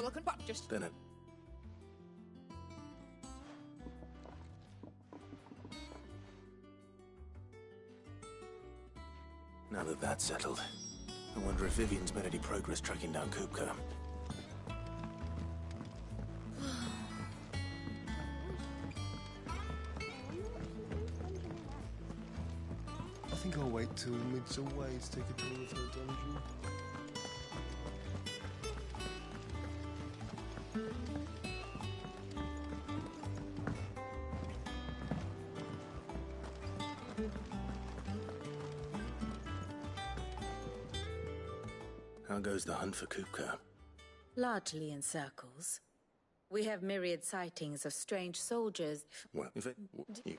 Welcome back, just... Then it... Now that that's settled, I wonder if Vivian's made any progress tracking down Kupka. I think I'll wait till mid's away to take a tour of her dungeon. How goes the hunt for Kupka? Largely in circles. We have myriad sightings of strange soldiers. Well, if it... You...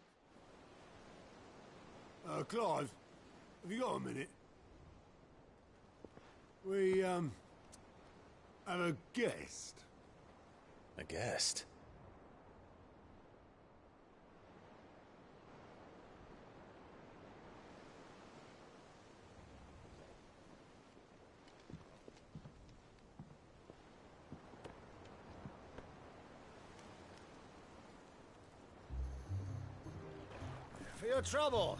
Clive, have you got a minute? We, have a guest. A guest? For your trouble.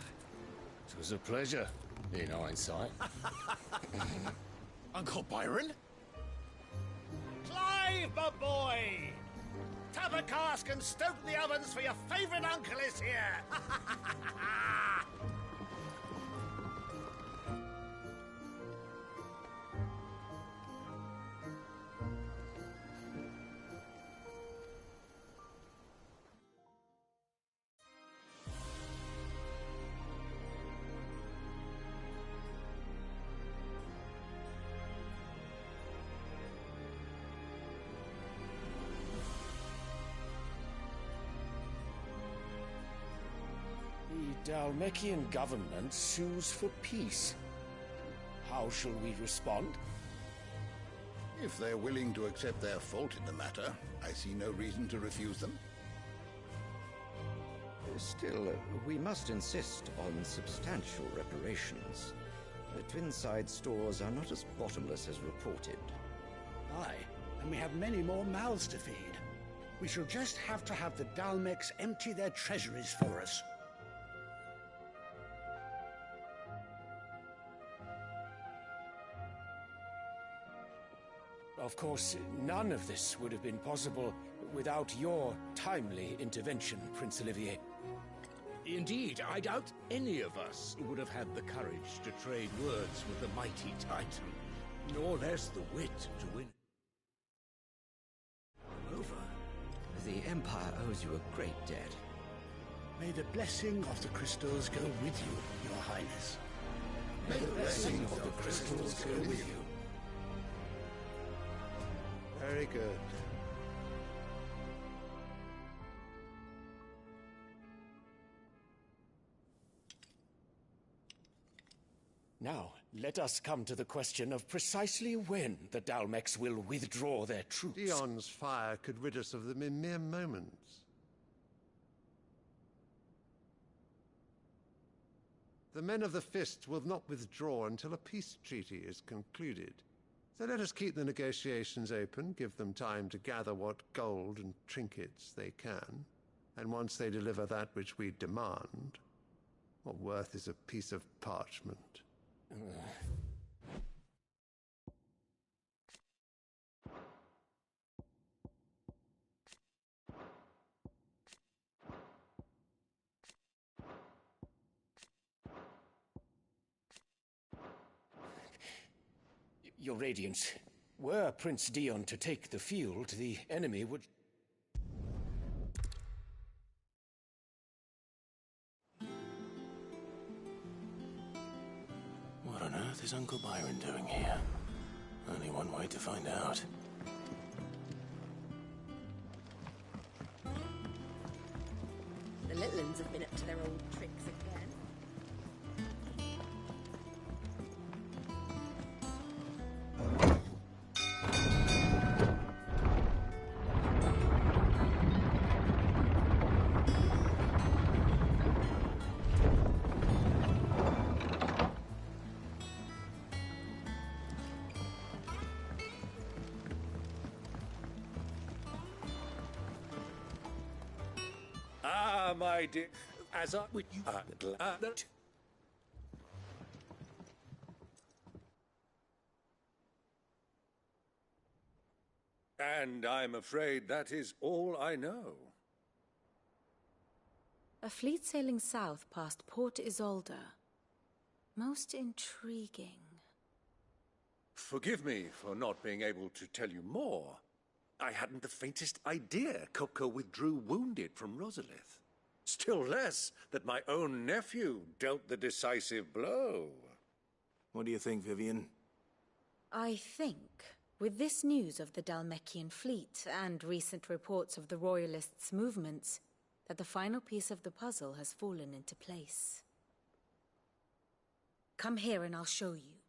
It was a pleasure, in hindsight. Uncle Byron? Clive, my boy! Tap a cask and stoke the ovens, for your favourite uncle is here! The Dalmekian government sues for peace. How shall we respond? If they're willing to accept their fault in the matter, I see no reason to refuse them. Still, we must insist on substantial reparations. Twinside stores are not as bottomless as reported. Aye, and we have many more mouths to feed. We shall just have to have the Dalmeks empty their treasuries for us. Of course, none of this would have been possible without your timely intervention, Prince Olivier. Indeed, I doubt any of us would have had the courage to trade words with the mighty Titan, nor less the wit to win. Moreover, The Empire owes you a great debt. May the blessing of the crystals go with you, Your Highness. May the blessing of the crystals go with you. Very good. Now, let us come to the question of precisely when the Dalmeks will withdraw their troops. Dion's fire could rid us of them in mere moments. The men of the Fist will not withdraw until a peace treaty is concluded. So let us keep the negotiations open, give them time to gather what gold and trinkets they can, and once they deliver that which we demand, what worth is a piece of parchment? Your Radiance, were Prince Dion to take the field, the enemy would... What on earth is Uncle Byron doing here? Only one way to find out. The little uns have been up to their old tricks again. I did... As I... And I'm afraid that is all I know. A fleet sailing south past Port Isolde. Most intriguing. Forgive me for not being able to tell you more. I hadn't the faintest idea Kupka withdrew wounded from Rosalith. Still less that my own nephew dealt the decisive blow. What do you think, Vivian? I think, with this news of the Dhalmekian fleet and recent reports of the Royalists' movements, that the final piece of the puzzle has fallen into place. Come here and I'll show you.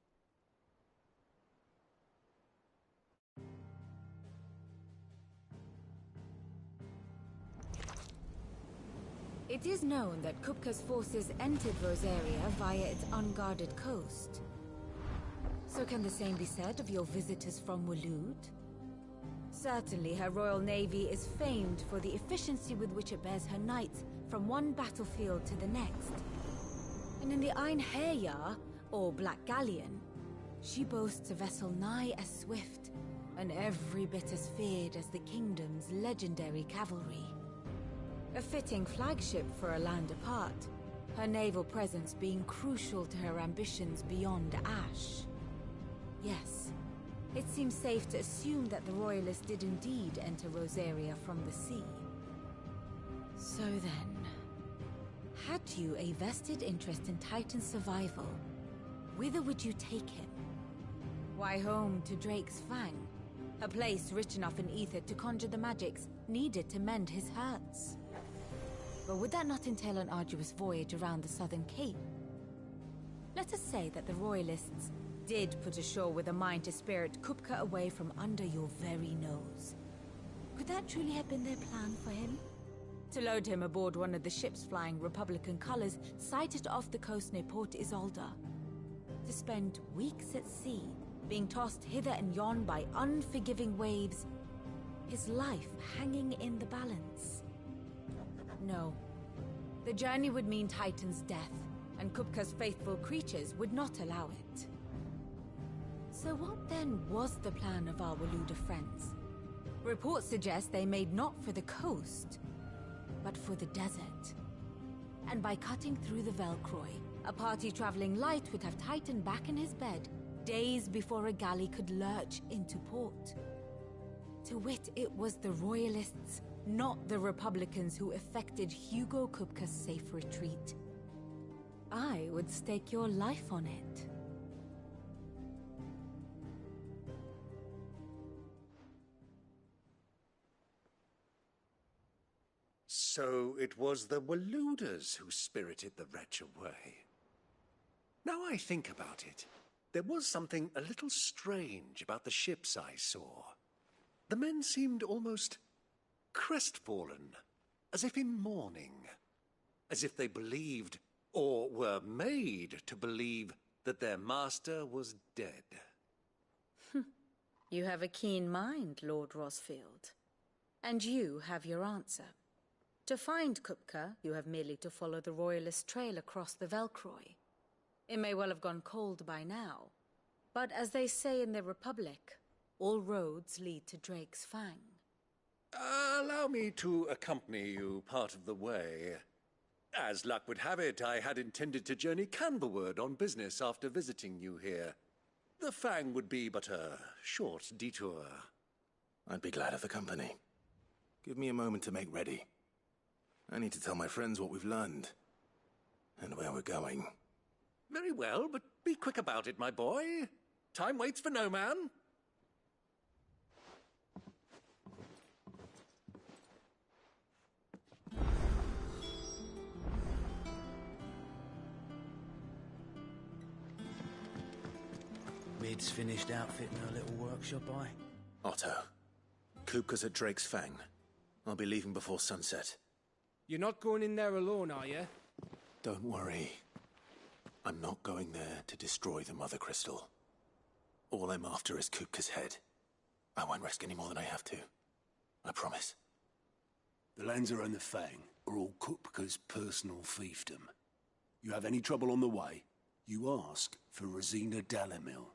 It is known that Kupka's forces entered Rosaria via its unguarded coast. So can the same be said of your visitors from Waloed? Certainly her Royal Navy is famed for the efficiency with which it bears her knights from one battlefield to the next. And in the Einherjar, or Black Galleon, she boasts a vessel nigh as swift, and every bit as feared as the kingdom's legendary cavalry. A fitting flagship for a land apart, her naval presence being crucial to her ambitions beyond Ash. Yes, it seems safe to assume that the Royalists did indeed enter Rosaria from the sea. So then, had you a vested interest in Titan's survival, whither would you take him? Why, home to Drake's Fang, a place rich enough in ether to conjure the magics needed to mend his hurts. But would that not entail an arduous voyage around the southern cape? Let us say that the Royalists did put ashore with a mind to spirit Kupka away from under your very nose. Could that truly have been their plan for him? To load him aboard one of the ships flying Republican colors sighted off the coast near Port Isolde. To spend weeks at sea, being tossed hither and yon by unforgiving waves, his life hanging in the balance. No. The journey would mean Titan's death, and Kupka's faithful creatures would not allow it. So what then was the plan of our Waloed friends? Reports suggest they made not for the coast, but for the desert. And by cutting through the Velcroy, a party traveling light would have Titan back in his bed days before a galley could lurch into port. To wit, it was the Royalists, not the Republicans, who effected Hugo Kupka's safe retreat. I would stake your life on it. So it was the Waloeders who spirited the wretch away. Now I think about it, there was something a little strange about the ships I saw. The men seemed almost crestfallen, as if in mourning, as if they believed, or were made to believe, that their master was dead. You have a keen mind, Lord Rosfield. And you have your answer. To find Kupka, you have merely to follow the Royalist trail across the Velcroy. It may well have gone cold by now, but as they say in the Republic, all roads lead to Drake's Fang. Allow me to accompany you part of the way. As luck would have it, I had intended to journey Canberward on business after visiting you here. The Fang would be but a short detour. I'd be glad of the company. Give me a moment to make ready. I need to tell my friends what we've learned, and where we're going. Very well, but be quick about it, my boy. Time waits for no man. Mid's finished outfitting her little workshop, Otto, Kupka's at Drake's Fang. I'll be leaving before sunset. You're not going in there alone, are you? Don't worry. I'm not going there to destroy the Mother Crystal. All I'm after is Kupka's head. I won't risk any more than I have to. I promise. The Lancer and the Fang, for all Kupka's personal fiefdom. You have any trouble on the way, you ask for Rosina Dalamil,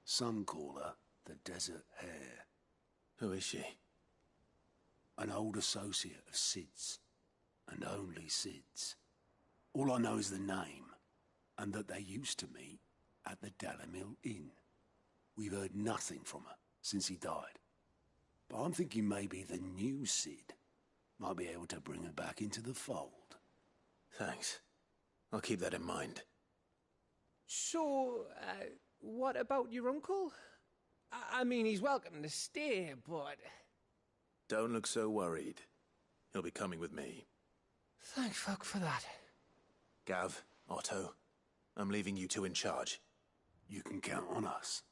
Suncaller, the Desert Hare. Who is she? An old associate of Sid's, and only Sid's. All I know is the name, and that they used to meet at the Dalamil Inn. We've heard nothing from her since he died. But I'm thinking maybe the new Sid might be able to bring her back into the fold. Thanks. I'll keep that in mind. So, what about your uncle? I mean, he's welcome to stay, but... Don't look so worried. He'll be coming with me. Thank fuck for that. Gav, Otto, I'm leaving you two in charge. You can count on us.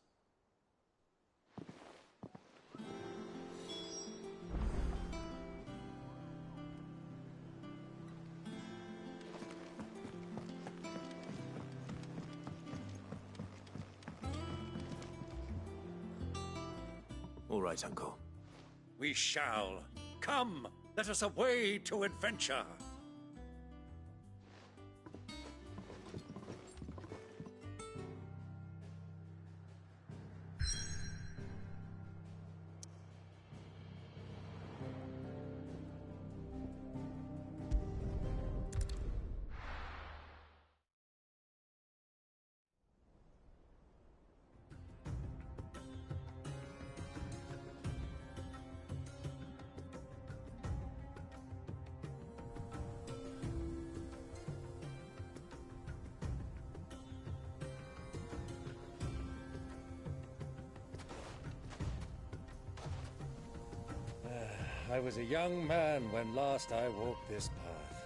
All right, Uncle. We shall. Come, let us away to adventure. I was a young man when last I walked this path.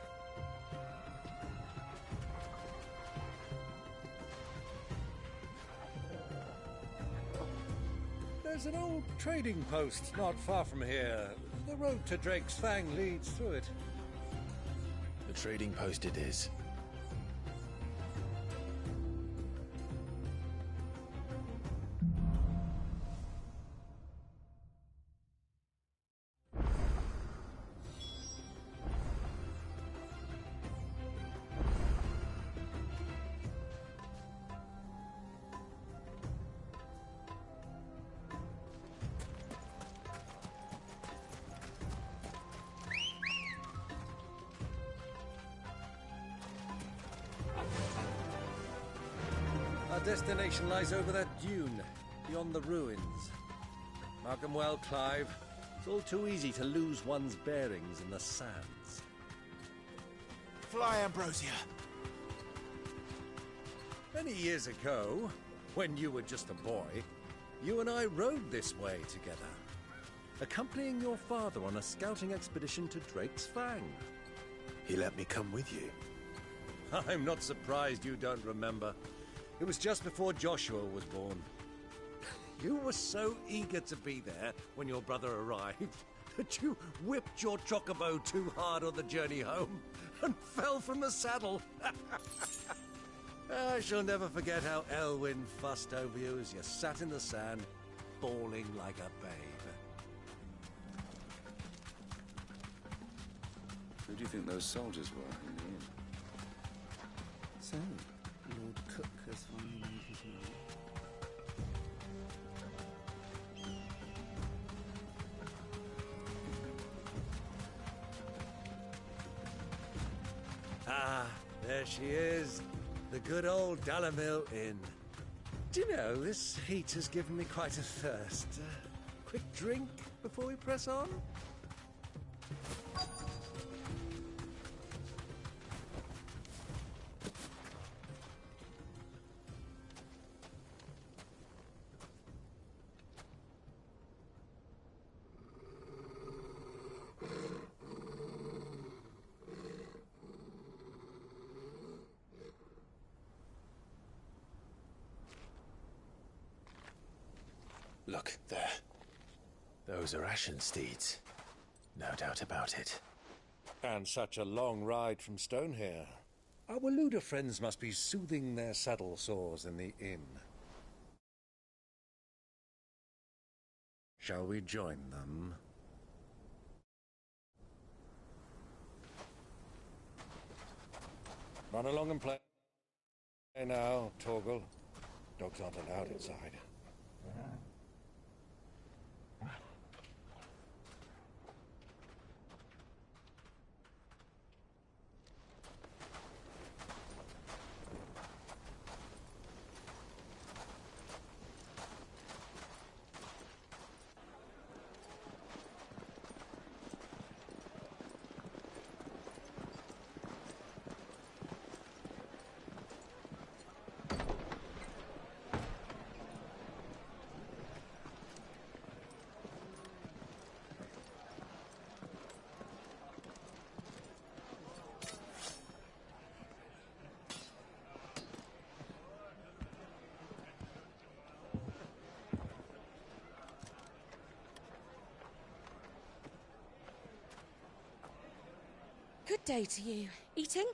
There's an old trading post not far from here. The road to Drake's Fang leads through it. The trading post it is. Our destination lies over that dune, beyond the ruins. Mark 'em well, Clive. It's all too easy to lose one's bearings in the sands. Fly, Ambrosia! Many years ago, when you were just a boy, you and I rode this way together, accompanying your father on a scouting expedition to Drake's Fang. He let me come with you. I'm not surprised you don't remember. It was just before Joshua was born. You were so eager to be there when your brother arrived that you whipped your chocobo too hard on the journey home and fell from the saddle. I shall never forget how Elwyn fussed over you as you sat in the sand, bawling like a babe. Who do you think those soldiers were in the inn? So, Lord Cook has finally made his mind. Ah, there she is. The good old Dalamil Inn. Do you know, this heat has given me quite a thirst. Quick drink before we press on? Look, there. Those are Ashen steeds. No doubt about it. And such a long ride from Stonehere. Our Waluda friends must be soothing their saddle sores in the inn. Shall we join them? Run along and play now, Torgal. Dogs aren't allowed inside. Good day to you. Eating?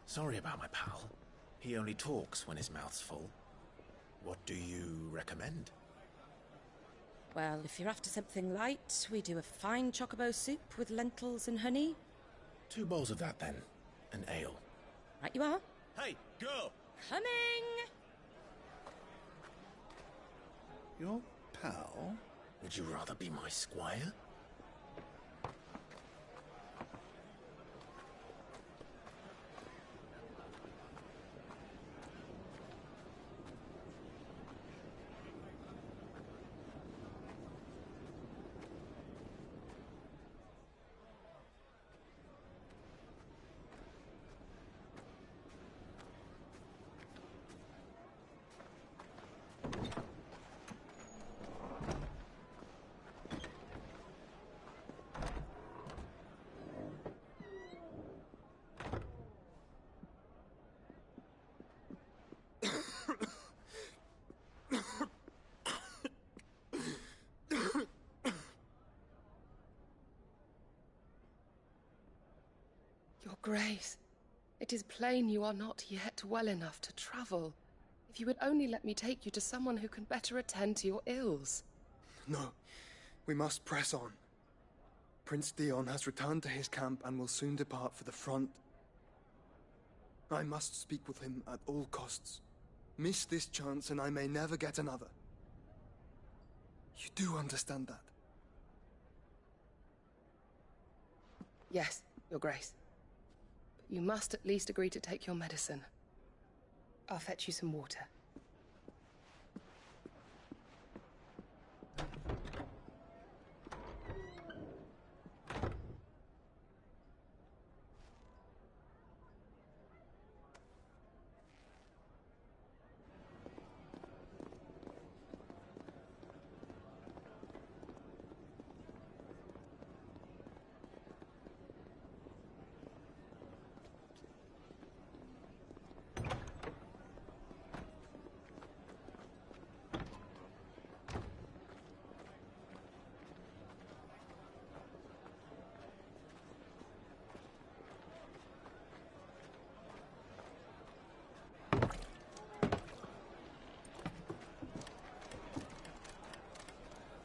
Sorry about my pal. He only talks when his mouth's full. What do you recommend? Well, if you're after something light, we do a fine chocobo soup with lentils and honey. 2 bowls of that, then. An ale. Right you are. Hey, girl! Coming! Your pal? Would you rather be my squire? Your Grace, it is plain you are not yet well enough to travel. If you would only let me take you to someone who can better attend to your ills. No, we must press on. Prince Dion has returned to his camp and will soon depart for the front. I must speak with him at all costs. Miss this chance and I may never get another. You do understand that? Yes, Your Grace. But you must at least agree to take your medicine. I'll fetch you some water.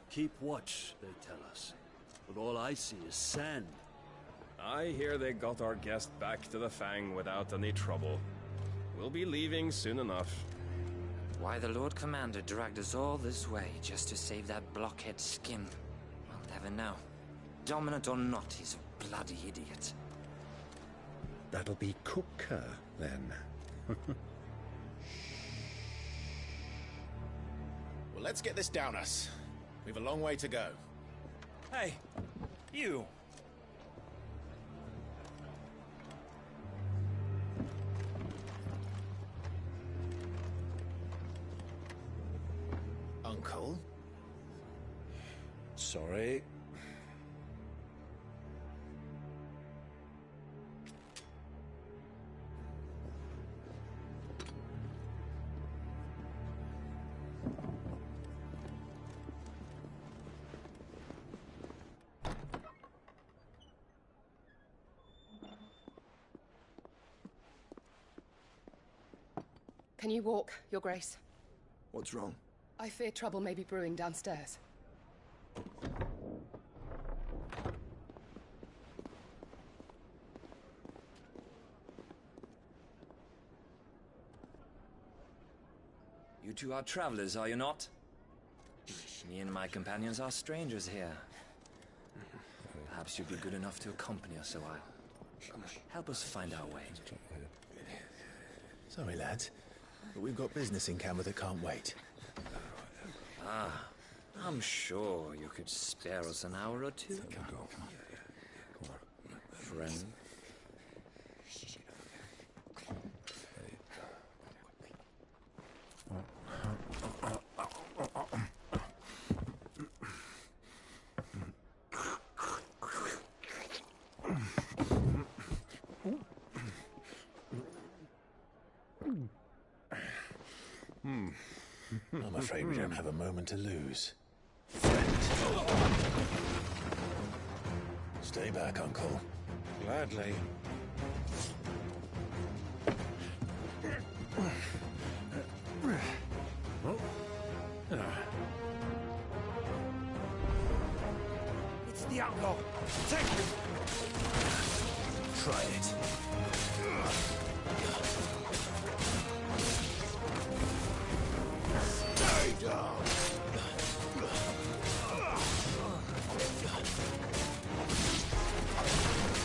Keep watch, they tell us. But all I see is sand. I hear they got our guest back to the Fang without any trouble. We'll be leaving soon enough. Why the Lord Commander dragged us all this way just to save that blockhead's skin, I'll never know. Dominant or not, he's a bloody idiot. That'll be Cooker, then. Well, let's get this down us. We've a long way to go. Hey, you! Uncle? Sorry. Can you walk, Your Grace? What's wrong? I fear trouble may be brewing downstairs. You two are travelers, are you not? Me and my companions are strangers here. Perhaps you'd be good enough to accompany us a while. Help us find our way. Sorry, lads, but we've got business in camera that can't wait. Ah, I'm sure you could spare us an hour or two. Friend. I'm afraid we don't have a moment to lose. Stay back, Uncle. Gladly. It's the outlaw. Take him! Try it. Stay down!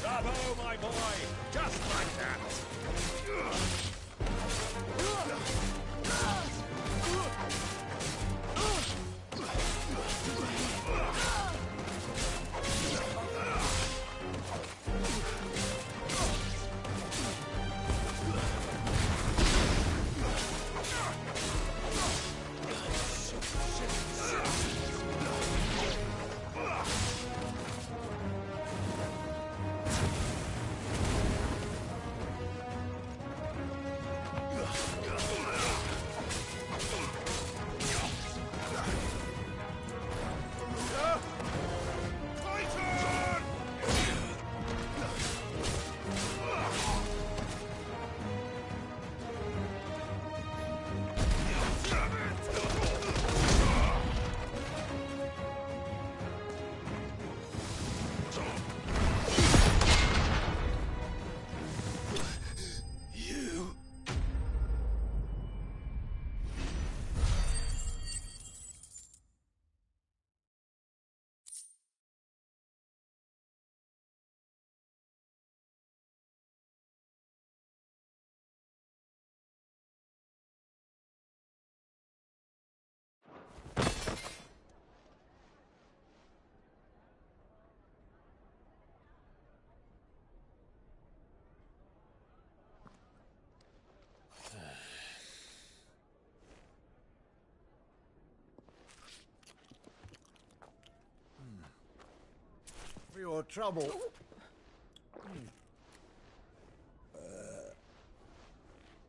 Bravo, my boy! Just like that! For your trouble.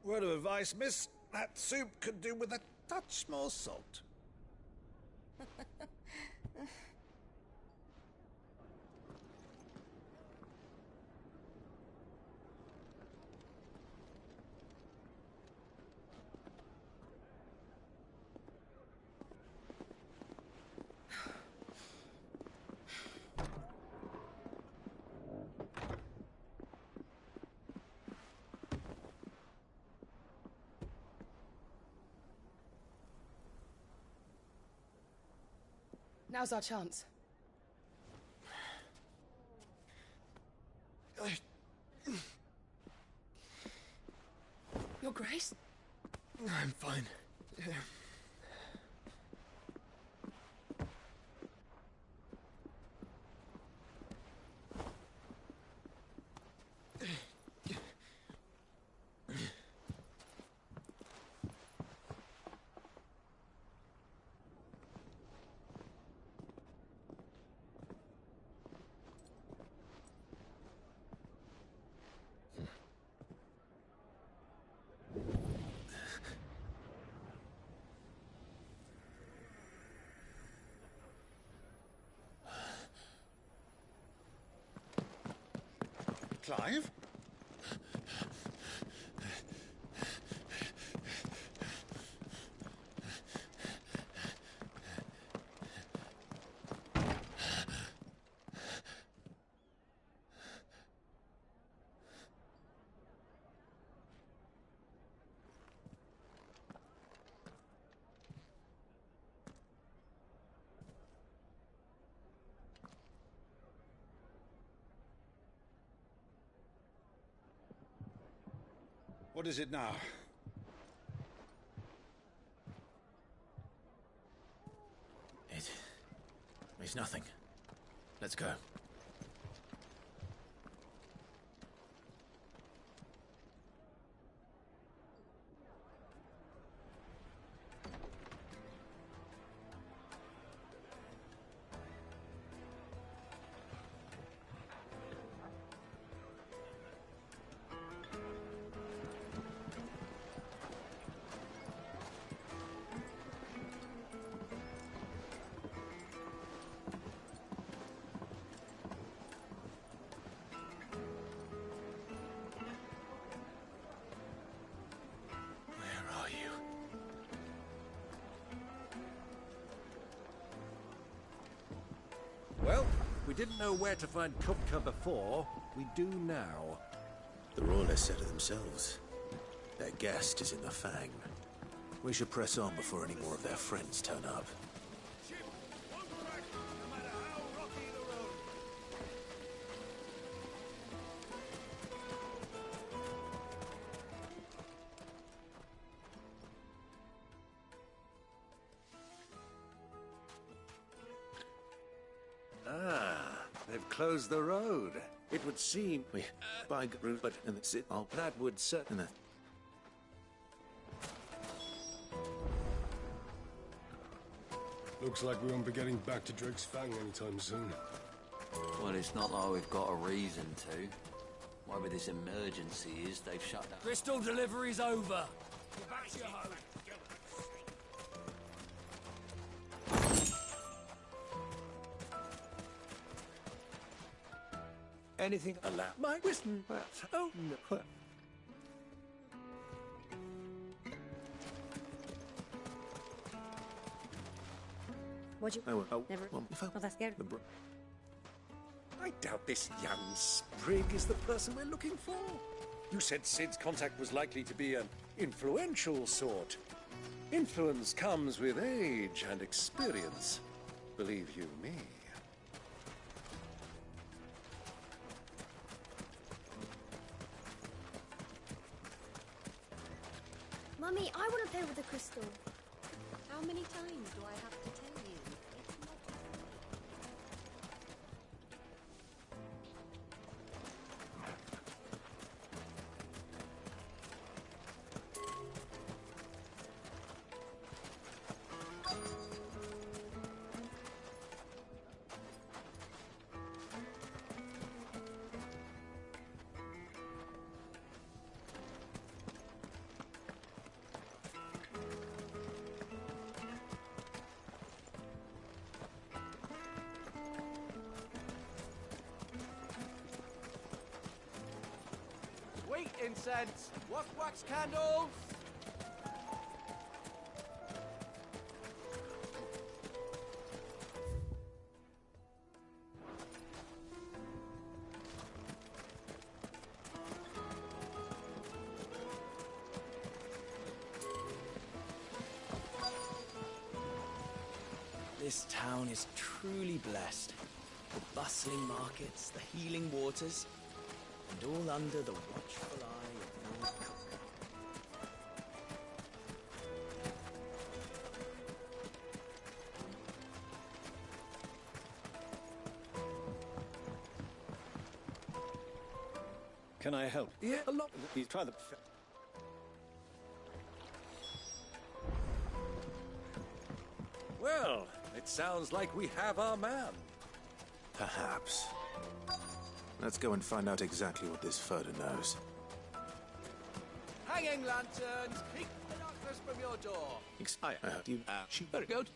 Word of advice, miss. That soup could do with a touch more salt. Now's our chance. Your Grace? I'm fine. Clive? What is it now? It's nothing. Let's go. Well, we didn't know where to find Kupka before. We do now. The Royalists said it themselves. Their guest is in the Fang. We should press on before any more of their friends turn up. They've closed the road. It would seem by route, but that would certainly. Looks like we won't be getting back to Drake's Fang anytime soon. Well, it's not like we've got a reason to. Whatever this emergency is, they've shut down. Crystal delivery's over. Get back to your home. Anything allowed? My wisdom. Oh no. What'd you... Never... Well, that's scary. I doubt this young sprig is the person we're looking for. You said Sid's contact was likely to be an influential sort. Influence comes with age and experience. Believe you me. Mummy, I want to play with the crystal. How many times do I have to tell you? It's not... Sweet incense! Wax candles! This town is truly blessed. The bustling markets, the healing waters, and all under the watchful eye of Lord Kupka. Can I help? Yeah, a lot. Please try the. Well, it sounds like we have our man. Perhaps. Let's go and find out exactly what this Furter knows. Hanging lanterns, keep the darkness from your door. Very good.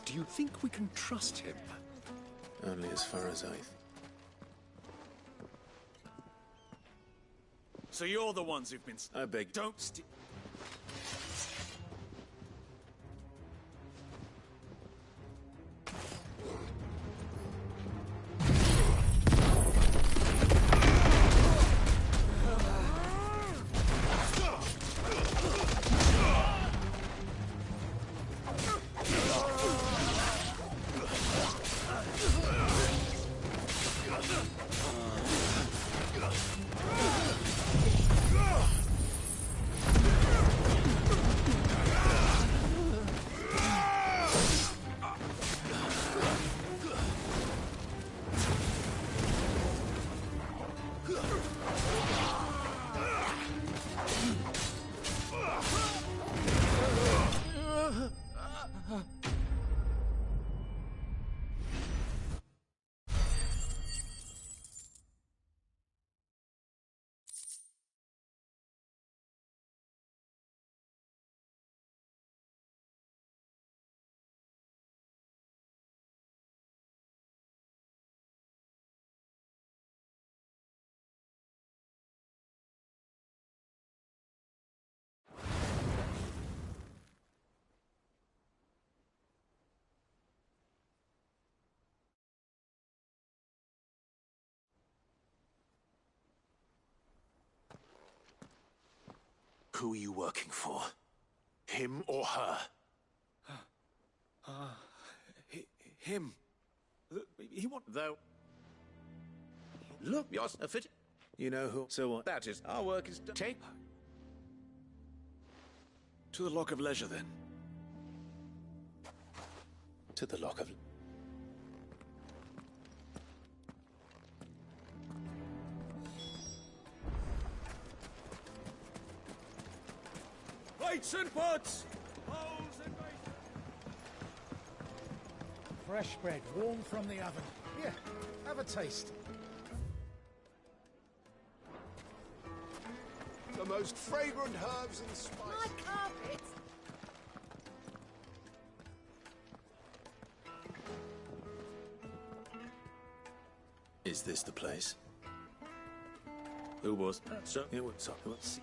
Do you think we can trust him? Only as far as I... So you're the ones who've been... I beg... Don't Who are you working for? Him or her? Him. He want... Though... Look, you're a fit... You know who... So what? That is, our work is done. Take... To the Lock of Leisure, then. To the Lock of... Plates and pots! Bowls and bacon! Fresh bread, warm from the oven. Here, have a taste. The most fragrant herbs and spices. My carpet! Is this the place? Who was that, sir? It was... So, who was...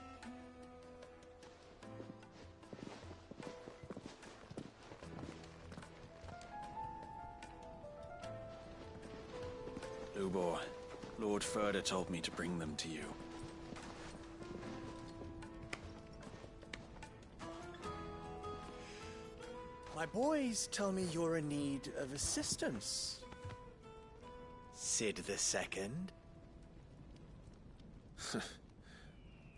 Lubor, Lord Furder told me to bring them to you. My boys tell me you're in need of assistance. Sid the Second.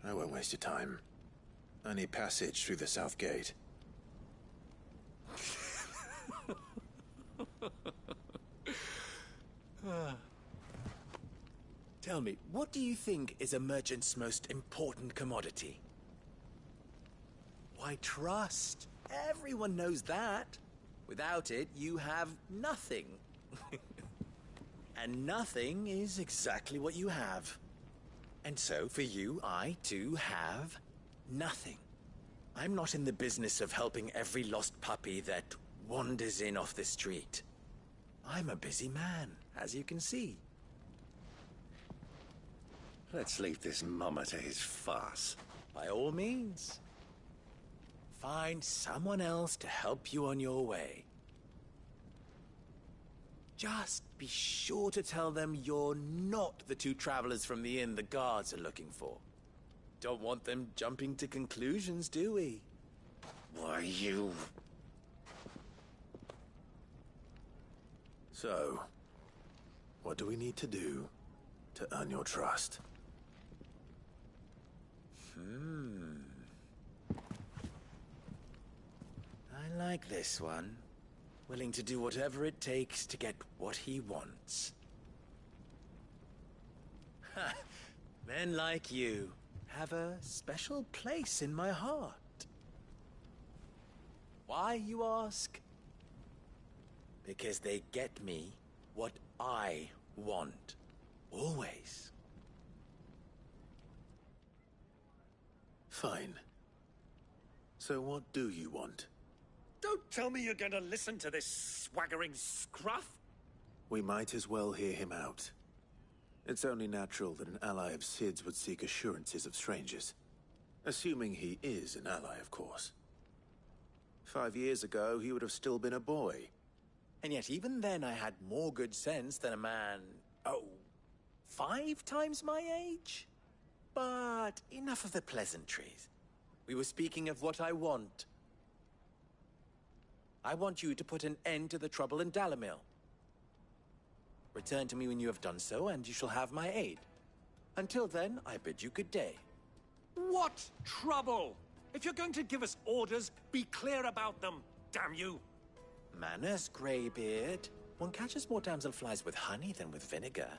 I won't waste your time. I need passage through the south gate. Tell me, what do you think is a merchant's most important commodity? Why, trust. Everyone knows that. Without it, you have nothing. And nothing is exactly what you have. And so, for you, I, too, have nothing. I'm not in the business of helping every lost puppy that wanders in off the street. I'm a busy man, as you can see. Let's leave this mummer to his farce. By all means. Find someone else to help you on your way. Just be sure to tell them you're not the two travelers from the inn the guards are looking for. Don't want them jumping to conclusions, do we? Why, you... So, what do we need to do to earn your trust? I like this one. Willing to do whatever it takes to get what he wants. Ha! Men like you have a special place in my heart. Why, you ask? Because they get me what I want. Always. Fine. So what do you want? Don't tell me you're going to listen to this swaggering scruff! We might as well hear him out. It's only natural that an ally of Sid's would seek assurances of strangers. Assuming he is an ally, of course. 5 years ago, he would have still been a boy. And yet even then I had more good sense than a man, 5 times my age? But enough of the pleasantries. We were speaking of what I want. I want you to put an end to the trouble in Dalamil. Return to me when you have done so, and you shall have my aid. Until then, I bid you good day. What trouble? If you're going to give us orders, be clear about them, damn you! Manners, Greybeard. One catches more damselflies with honey than with vinegar.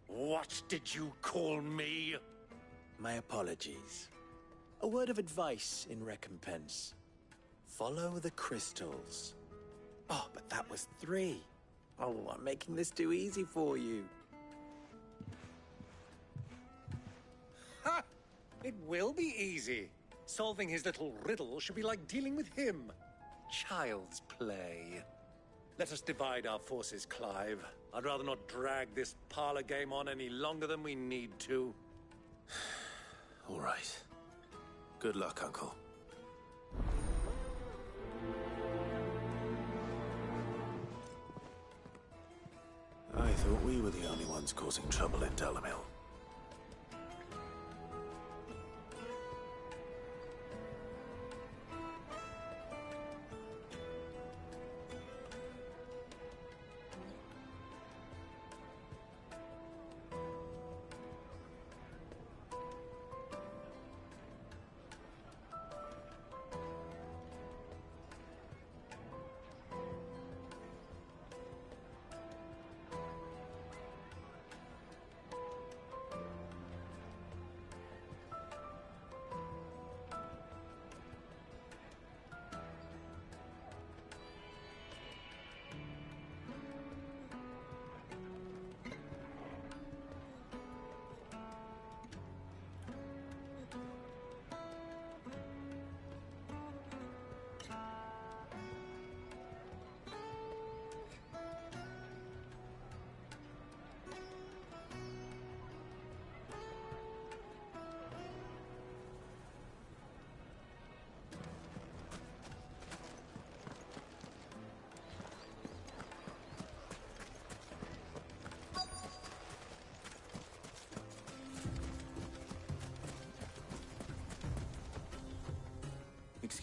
What did you call me? My apologies. A word of advice in recompense. Follow the crystals. Oh, but that was 3. Oh, I'm making this too easy for you. Ha! It will be easy. Solving his little riddle should be like dealing with him. Child's play. Let us divide our forces, Clive. I'd rather not drag this parlor game on any longer than we need to. All right. Good luck, Uncle. I thought we were the only ones causing trouble in Dalamil.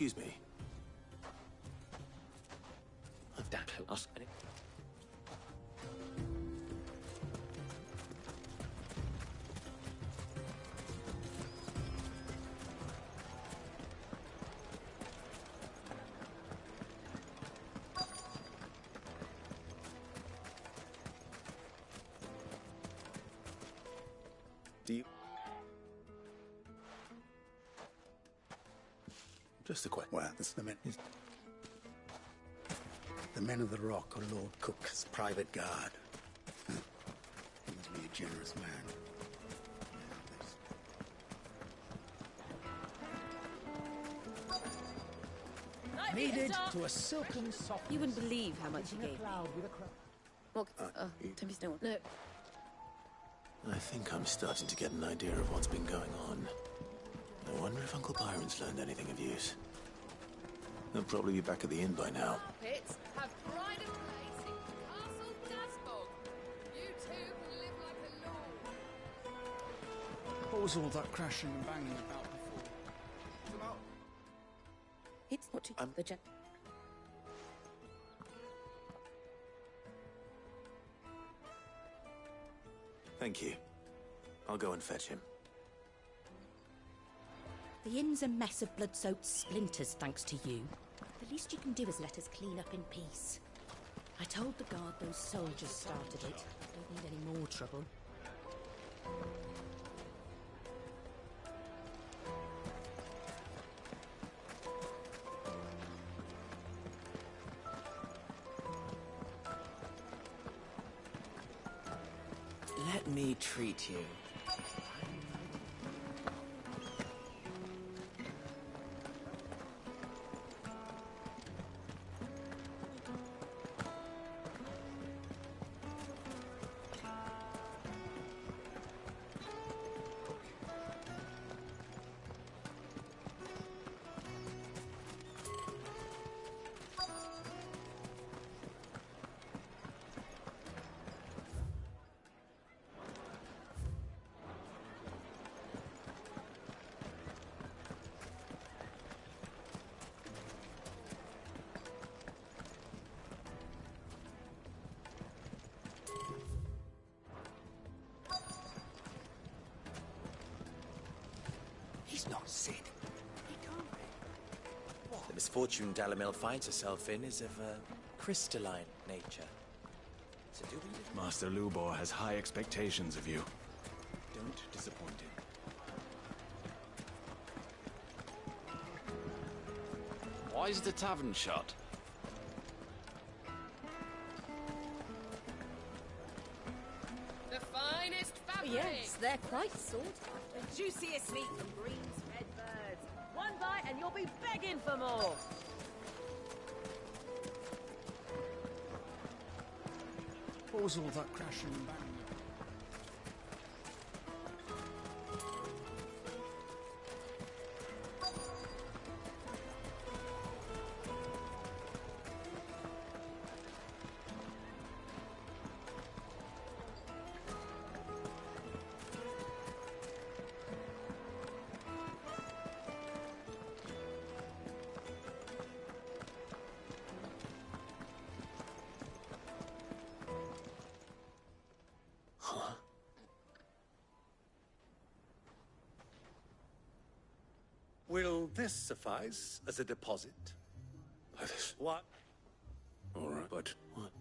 Excuse me. That us. Do you... Just a question. Well, that's the men. The men of the Rock are Lord Cook's private guard. He must be a generous man. Needed to a silken soft. You wouldn't believe how much he gave me. What? Tempest, no. No. I think I'm starting to get an idea of what's been going on. I wonder if Uncle Byron's learned anything of use. He'll probably be back at the inn by now. Puppets have pride of place in Castle Dasbog. You two can live like a lord. What was all that crashing and banging about before? It's not too... The jet... Thank you. I'll go and fetch him. The inn's a mess of blood-soaked splinters, thanks to you. The least you can do is let us clean up in peace. I told the guard those soldiers started it. Don't need any more trouble. Let me treat you. He's not Sid. The misfortune Dalamil finds herself in is of a crystalline nature. So do we... Master Lubor has high expectations of you. Don't disappoint him. Why is the tavern shut? The finest fabric. Yes, they're quite sought after. The juiciest meat from Green's red birds. One bite and you'll be begging for more. What was all that crashing and banging? Will this suffice as a deposit? What? All right, but... What?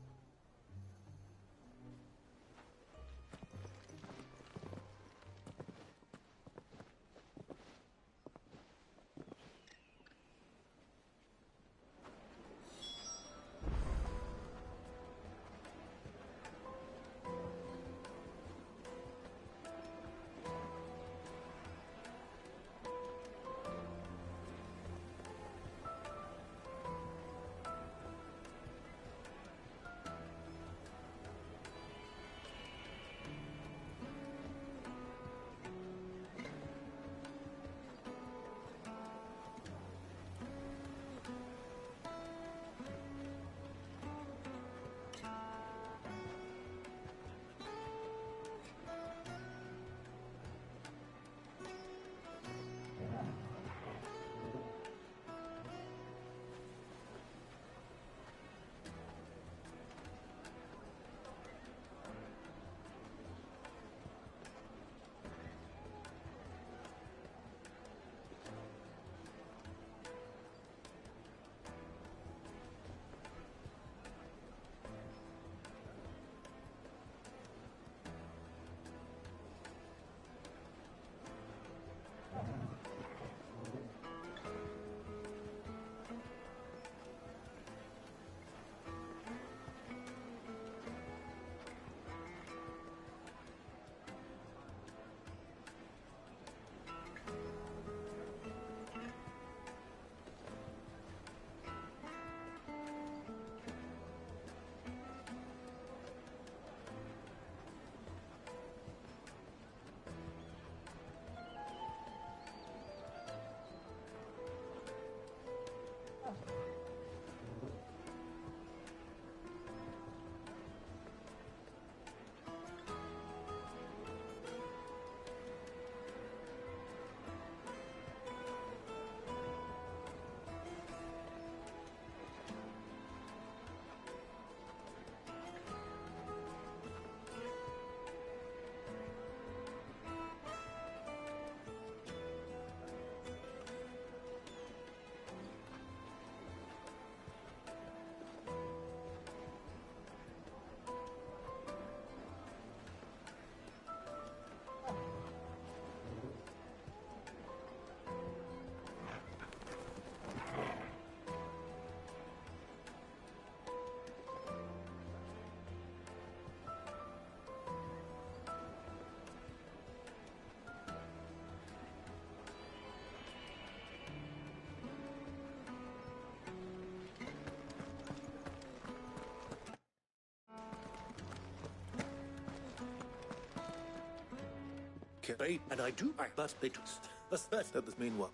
bait, and I do. But they just... That does mean what?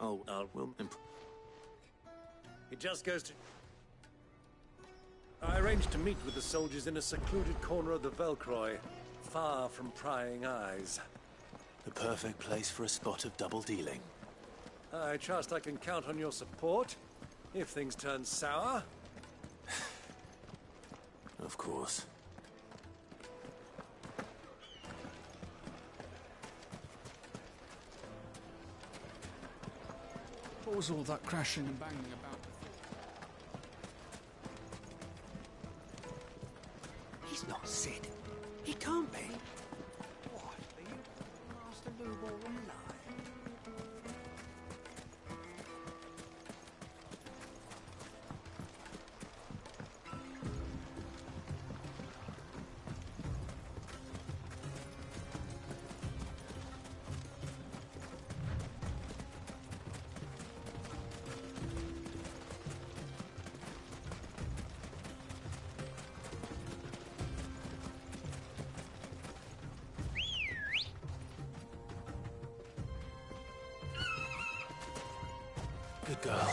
It just goes to... I arranged to meet with the soldiers in a secluded corner of the Velcroy, far from prying eyes. The perfect place for a spot of double dealing. I trust I can count on your support, if things turn sour. Of course. What was all that crashing and banging about? He's not Sid. He can't be. What? Are you Master Lubor and lie? Good girl.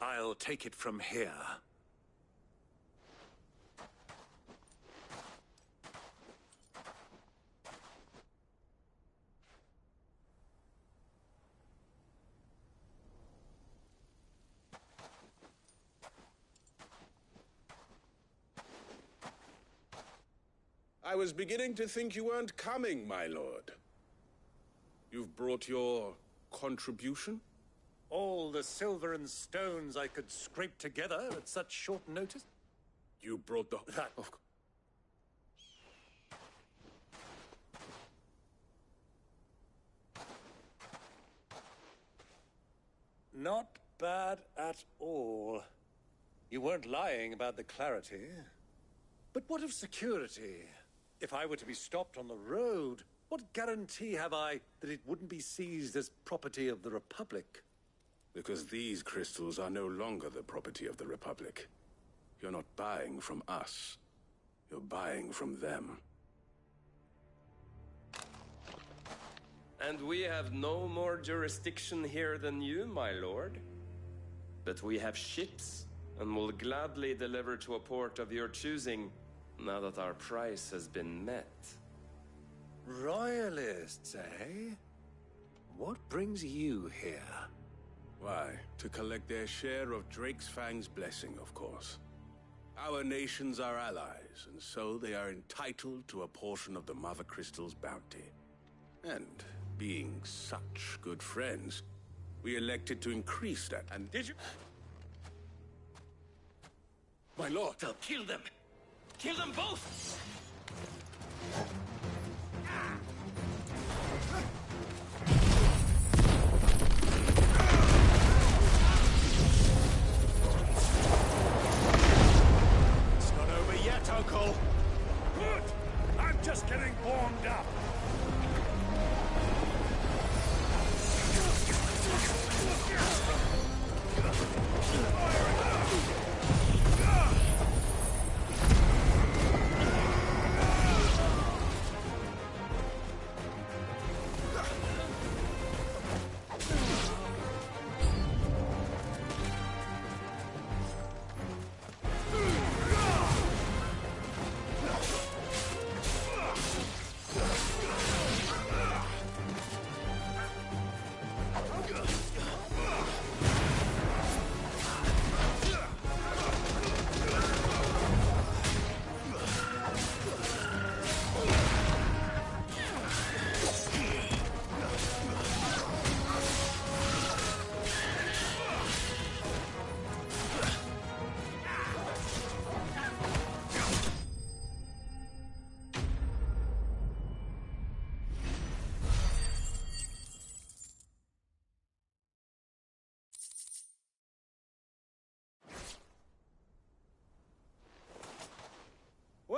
I'll take it from here. I was beginning to think you weren't coming, my lord. You've brought your contribution? All the silver and stones I could scrape together at such short notice? You brought the... That... Not bad at all. You weren't lying about the clarity. But what of security? If I were to be stopped on the road, what guarantee have I that it wouldn't be seized as property of the Republic? Because these crystals are no longer the property of the Republic. You're not buying from us. You're buying from them. And we have no more jurisdiction here than you, my lord. But we have ships, and will gladly deliver to a port of your choosing, now that our price has been met. Royalists, eh? What brings you here? Why, to collect their share of Drake's Fang's blessing, of course. Our nations are allies, and so they are entitled to a portion of the Mother Crystal's bounty. And being such good friends, we elected to increase that. And did you? My lord! They'll kill them! Kill them both! It's not over yet, Uncle! Good! I'm just getting warmed up!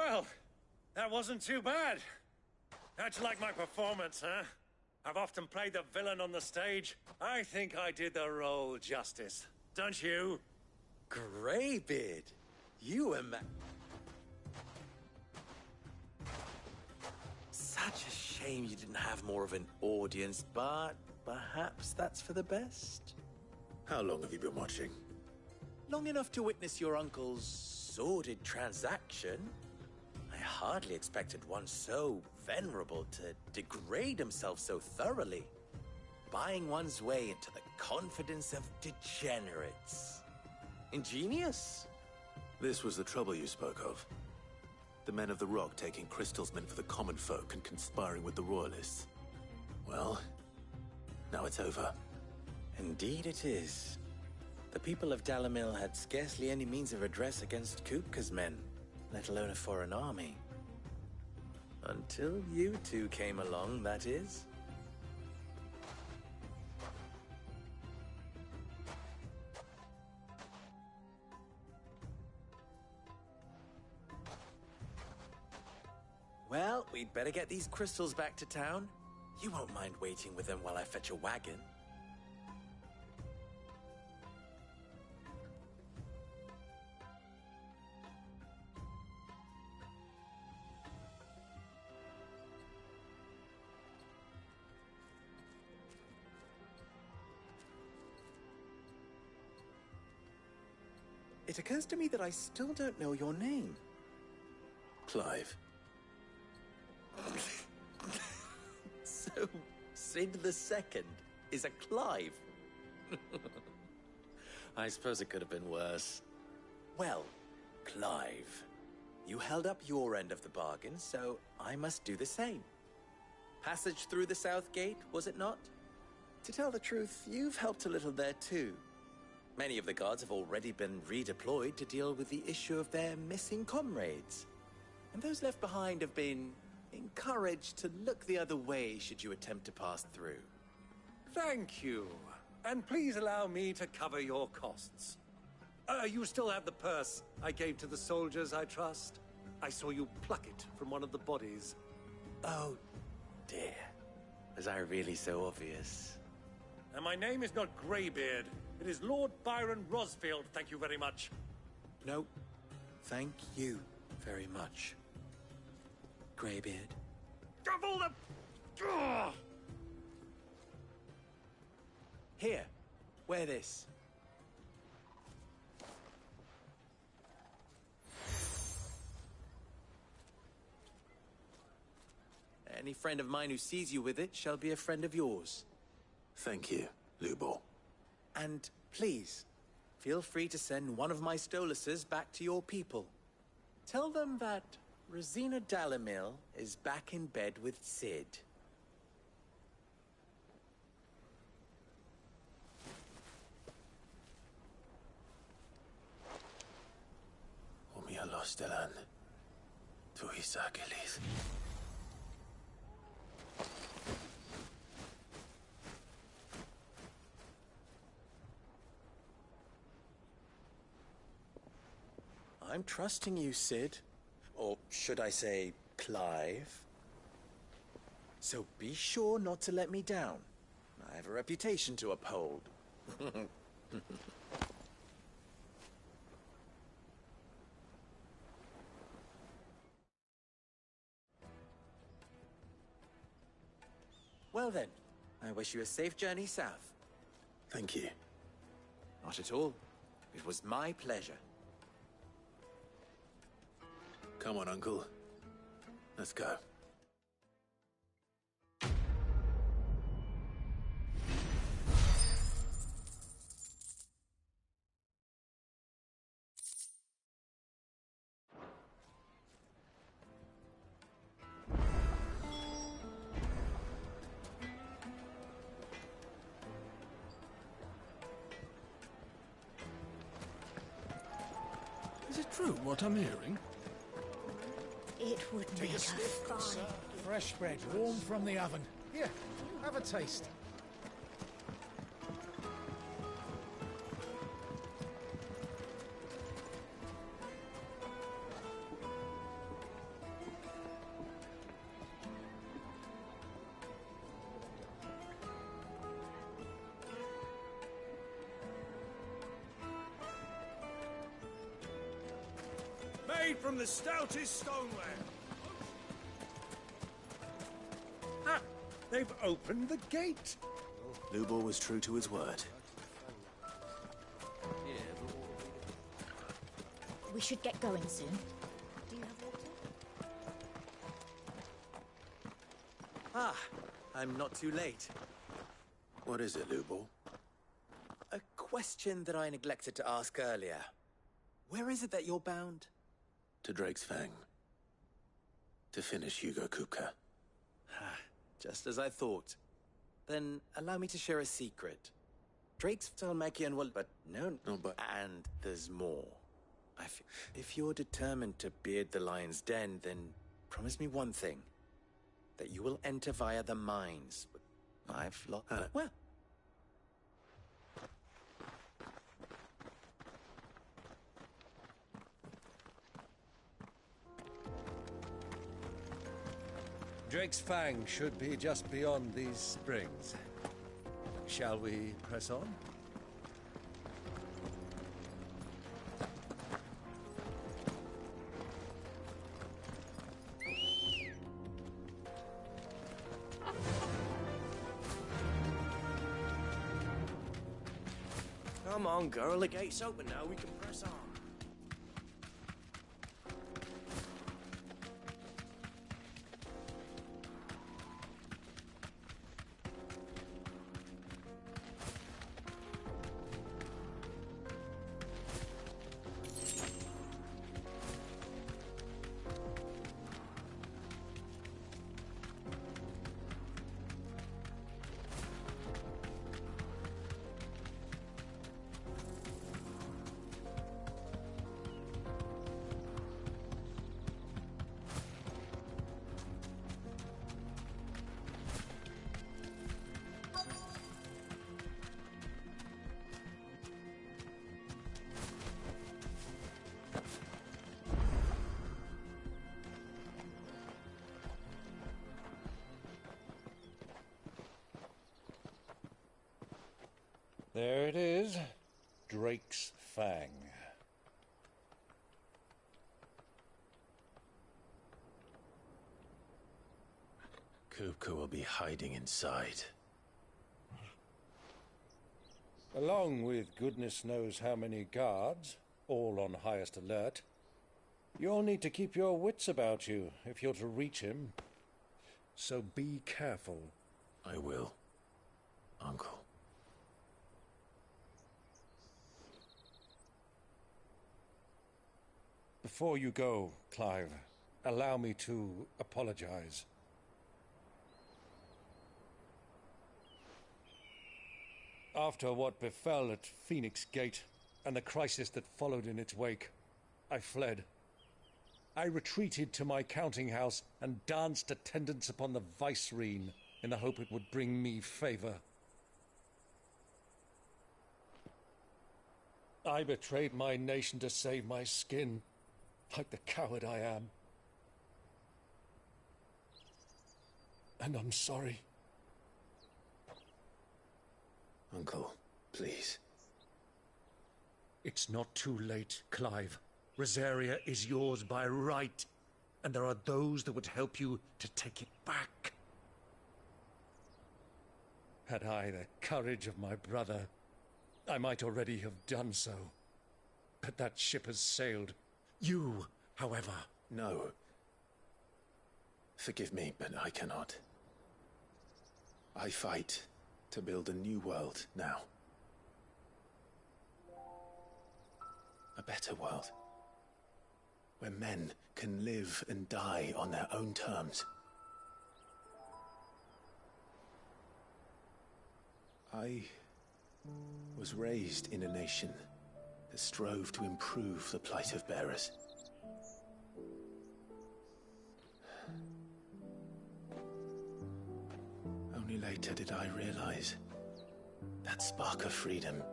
Well, that wasn't too bad. How'd you like my performance, huh? I've often played the villain on the stage. I think I did the role justice. Don't you? Greybeard, you were Such a shame you didn't have more of an audience, but perhaps that's for the best. How long have you been watching? Long enough to witness your uncle's sordid transaction. I hardly expected one so venerable to degrade himself so thoroughly. Buying one's way into the confidence of degenerates. Ingenious. This was the trouble you spoke of. The men of the Rock taking crystals meant for the common folk and conspiring with the Royalists. Well, now it's over. Indeed it is. The people of Dalamil had scarcely any means of redress against Kupka's men, let alone a foreign army. Until you two came along, that is. Well, we'd better get these crystals back to town. You won't mind waiting with them while I fetch a wagon. It occurs to me that I still don't know your name. Clive. So, Sid the Second is a Clive. I suppose it could have been worse. Well, Clive, you held up your end of the bargain, so I must do the same. Passage through the South Gate, was it not? To tell the truth, you've helped a little there too. Many of the guards have already been redeployed to deal with the issue of their missing comrades. And those left behind have been encouraged to look the other way should you attempt to pass through. Thank you. And please allow me to cover your costs. You still have the purse I gave to the soldiers, I trust? I saw you pluck it from one of the bodies. Oh, dear. Was I really so obvious? And my name is not Greybeard. It is Lord Byron Rosfield, thank you very much. No, thank you very much, Greybeard. Of all the... Ugh! Here, wear this. Any friend of mine who sees you with it shall be a friend of yours. Thank you, Lubor. And please, feel free to send one of my Stoluses back to your people. Tell them that Rosina Dalamil is back in bed with Sid. Umia los delan. Tu isakelis. I'm trusting you, Sid. Or should I say, Clive? So be sure not to let me down. I have a reputation to uphold. Well then, I wish you a safe journey south. Thank you. Not at all. It was my pleasure. Come on, Uncle. Let's go. Is it true what I'm hearing? It would Take make a sniff, fine. sir. Fresh bread, warm from the oven. Here, have a taste. made from the stoutest stoneware. Ah, they've opened the gate. Lubor was true to his word. We should get going soon. Do you have water? Ah, I'm not too late. What is it, Lubor? A question that I neglected to ask earlier. Where is it that you're bound? To Drake's Fang. To finish Hugo Kupka. Just as I thought. Then allow me to share a secret. Drake's Talmekian will... But no, but... And there's more. If you're determined to beard the lion's den, then promise me one thing. That you will enter via the mines. I've locked... Well... Drake's Fang should be just beyond these springs. Shall we press on? Come on, girl, the gate's open now, we can press on. There it is. Drake's Fang. Kupka will be hiding inside. Along with goodness knows how many guards, all on highest alert. You'll need to keep your wits about you if you're to reach him. So be careful. I will, Uncle. Before you go, Clive, allow me to apologize. After what befell at Phoenix Gate and the crisis that followed in its wake, I fled. I retreated to my counting house and danced attendance upon the vicereine in the hope it would bring me favor. I betrayed my nation to save my skin, like the coward I am. And I'm sorry. Uncle, please. It's not too late, Clive. Rosaria is yours by right, and there are those that would help you to take it back. Had I the courage of my brother, I might already have done so. But that ship has sailed. You, however... No. Forgive me, but I cannot. I fight to build a new world now. A better world. Where men can live and die on their own terms. I was raised in a nation that strove to improve the plight of bearers. Only later did I realize that spark of freedom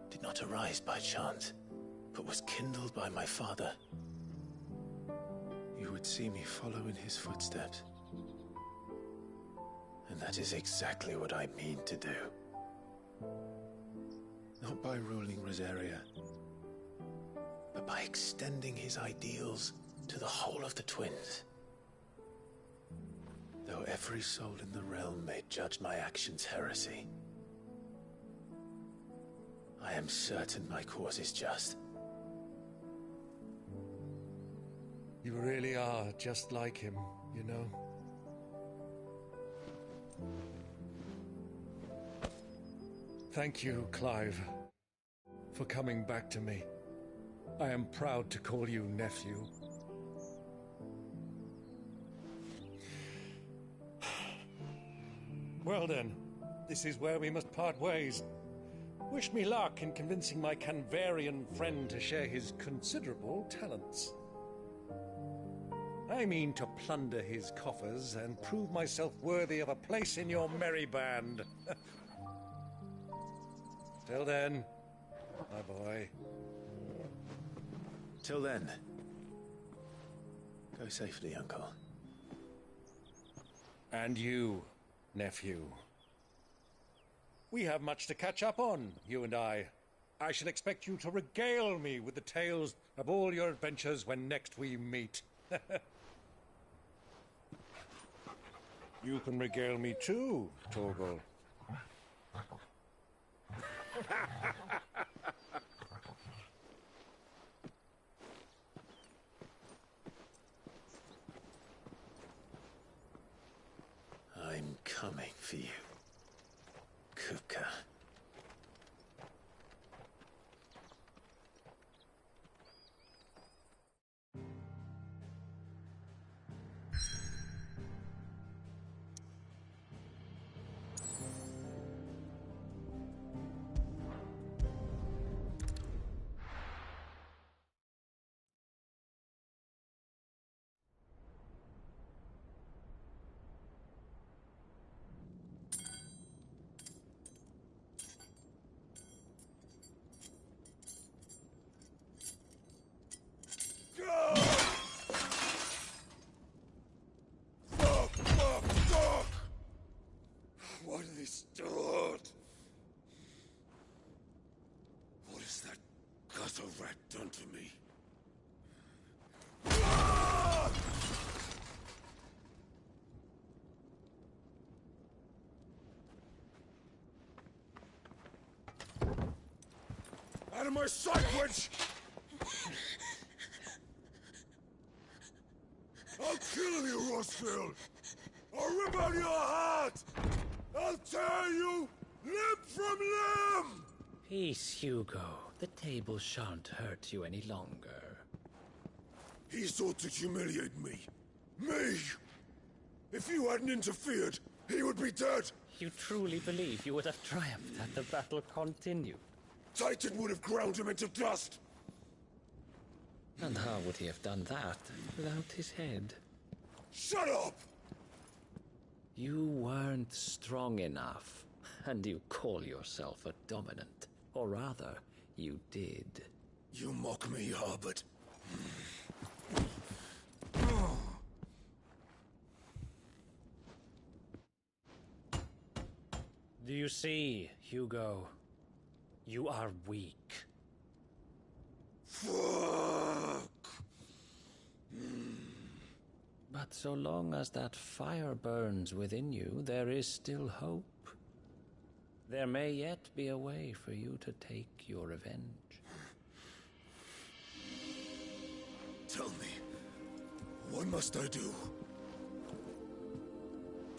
did not arise by chance, but was kindled by my father. You would see me follow in his footsteps. And that is exactly what I mean to do. Not by ruling Rosaria, but by extending his ideals to the whole of the twins. Though every soul in the realm may judge my actions heresy, I am certain my cause is just. You really are just like him, you know. Thank you, Clive, for coming back to me. I am proud to call you nephew. Well then, this is where we must part ways. Wish me luck in convincing my Canvarian friend to share his considerable talents. I mean to plunder his coffers and prove myself worthy of a place in your merry band. Till then, my boy. Till then, go safely, Uncle. And you, nephew. We have much to catch up on, you and I. I shall expect you to regale me with the tales of all your adventures when next we meet. You can regale me too, Torgal. I'm coming for you, Kupka. Why do they start? What has that gutter rat done to me? Out of my sight, witch! I'll kill you, Rossfield! I'll rip out your heart! I'll tear you limb from limb! Peace, Hugo. The table shan't hurt you any longer. He sought to humiliate me. Me! If you hadn't interfered, he would be dead! You truly believe you would have triumphed had the battle continued? Titan would have ground him into dust! And how would he have done that without his head? Shut up! You weren't strong enough, and you call yourself a dominant. Or rather, you did. You mock me, Harbert. Do you see, Hugo? You are weak. Fuck! But so long as that fire burns within you, there is still hope. There may yet be a way for you to take your revenge. Tell me, what must I do?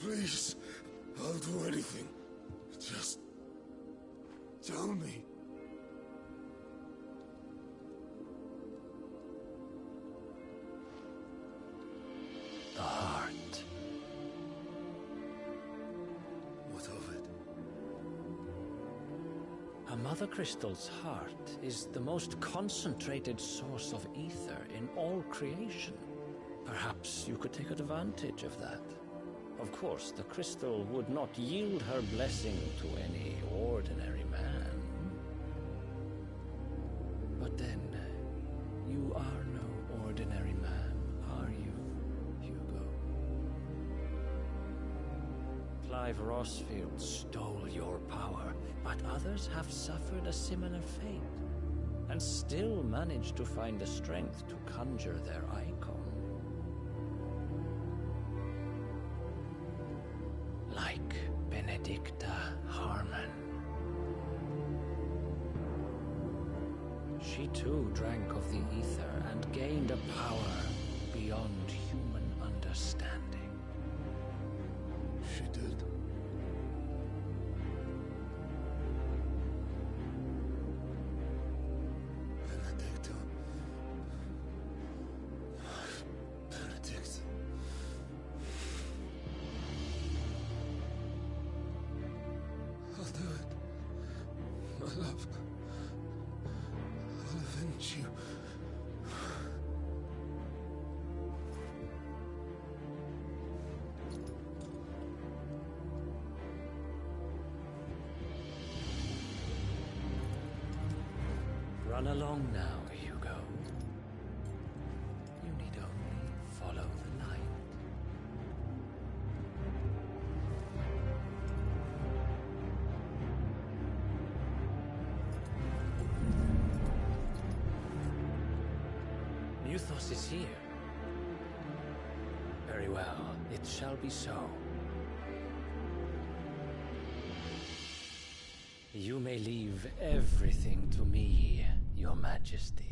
Please, I'll do anything. Just tell me. The heart. What of it? A Mother Crystal's heart is the most concentrated source of ether in all creation. Perhaps you could take advantage of that. Of course, the crystal would not yield her blessing to any ordinary man. But then, you are no ordinary man, are you, Hugo? Clive Rossfield stole your power, but others have suffered a similar fate. and still managed to find the strength to conjure their icon. Like Benedicta Harmon. She too drank of the ether and gained a power beyond human understanding. She did. Benedicta. Benedict. I'll do it. My love. I'll avenge you. Run along now, Hugo. You need only follow the light. Muthos is here. Very well, it shall be so. You may leave everything to me, Your Majesty.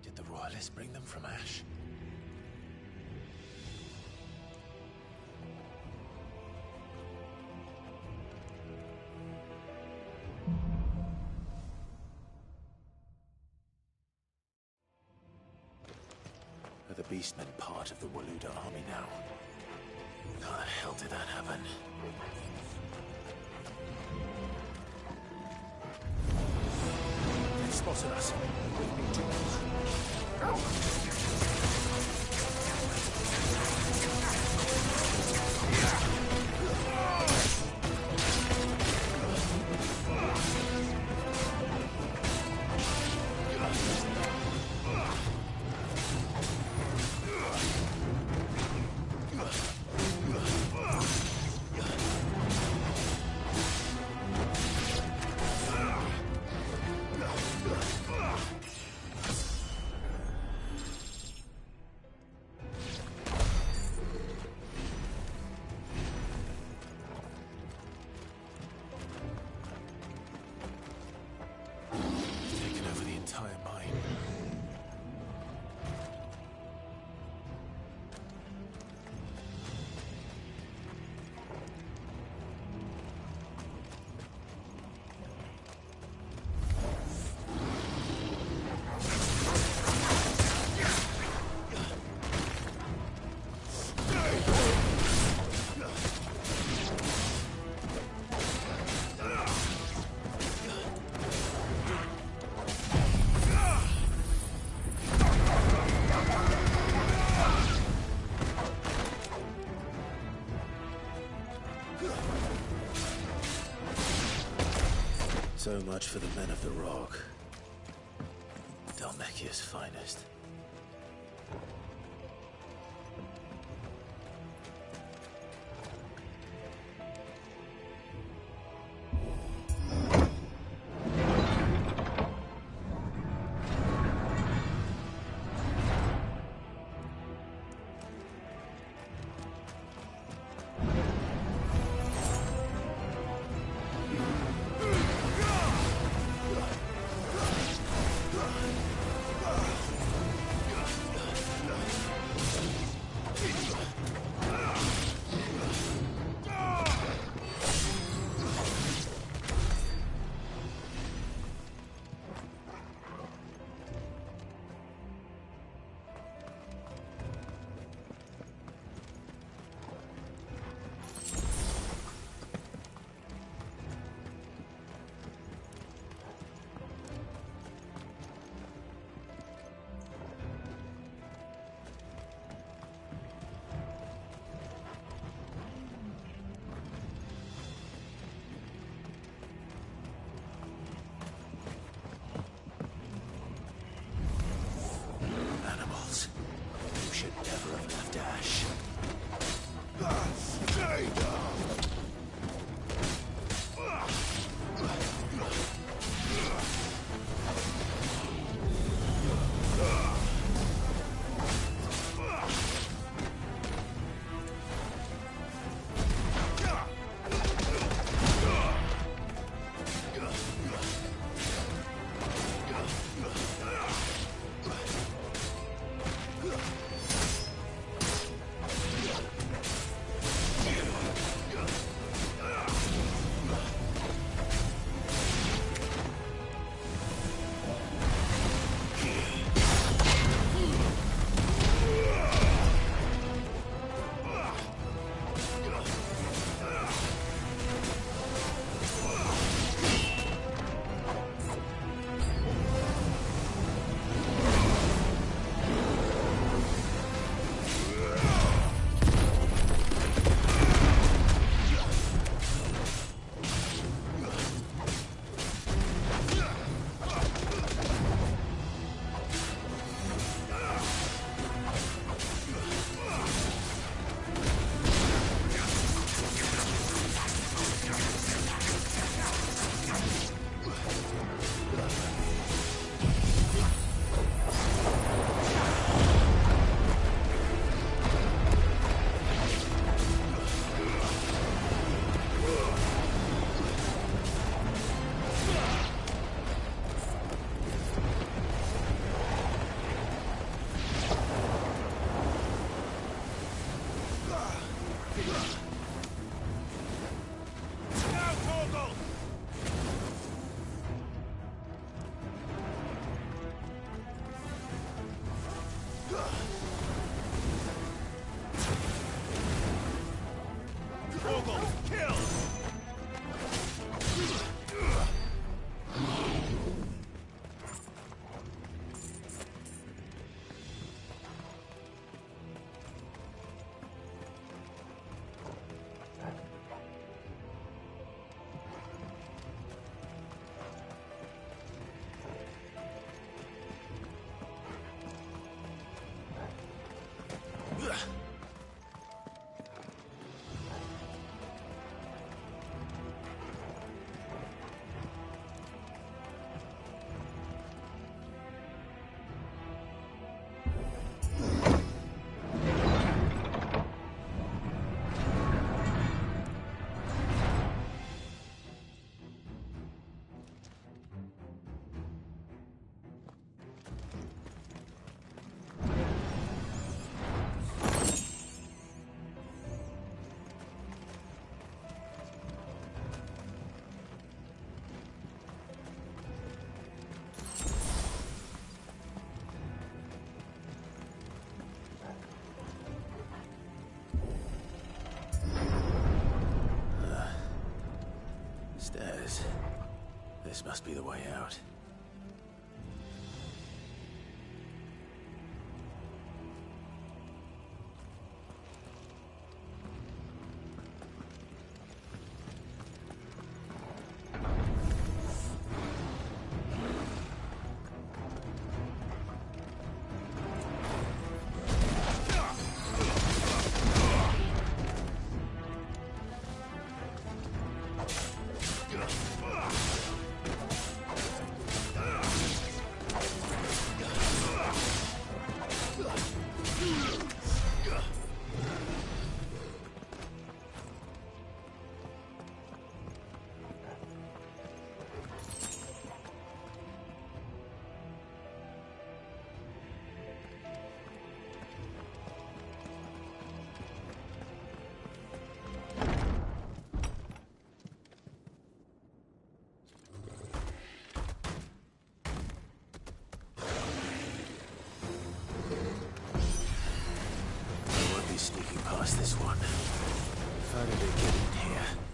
Did the royalists bring them from Ash? Are the beastmen part of the Waluda army now? How the hell did that happen? They've spotted us. We need to So much for the men of the Rock. Dhalmekia's finest. Stairs. This must be the way out. Sneaking past this one. How did they get in here?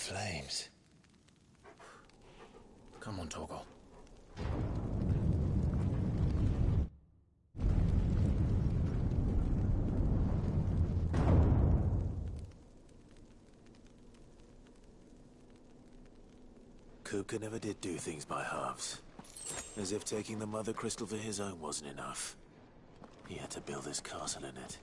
flames. Come on, Torgal. Kuka never did do things by halves. As if taking the Mother Crystal for his own wasn't enough. He had to build his castle in it.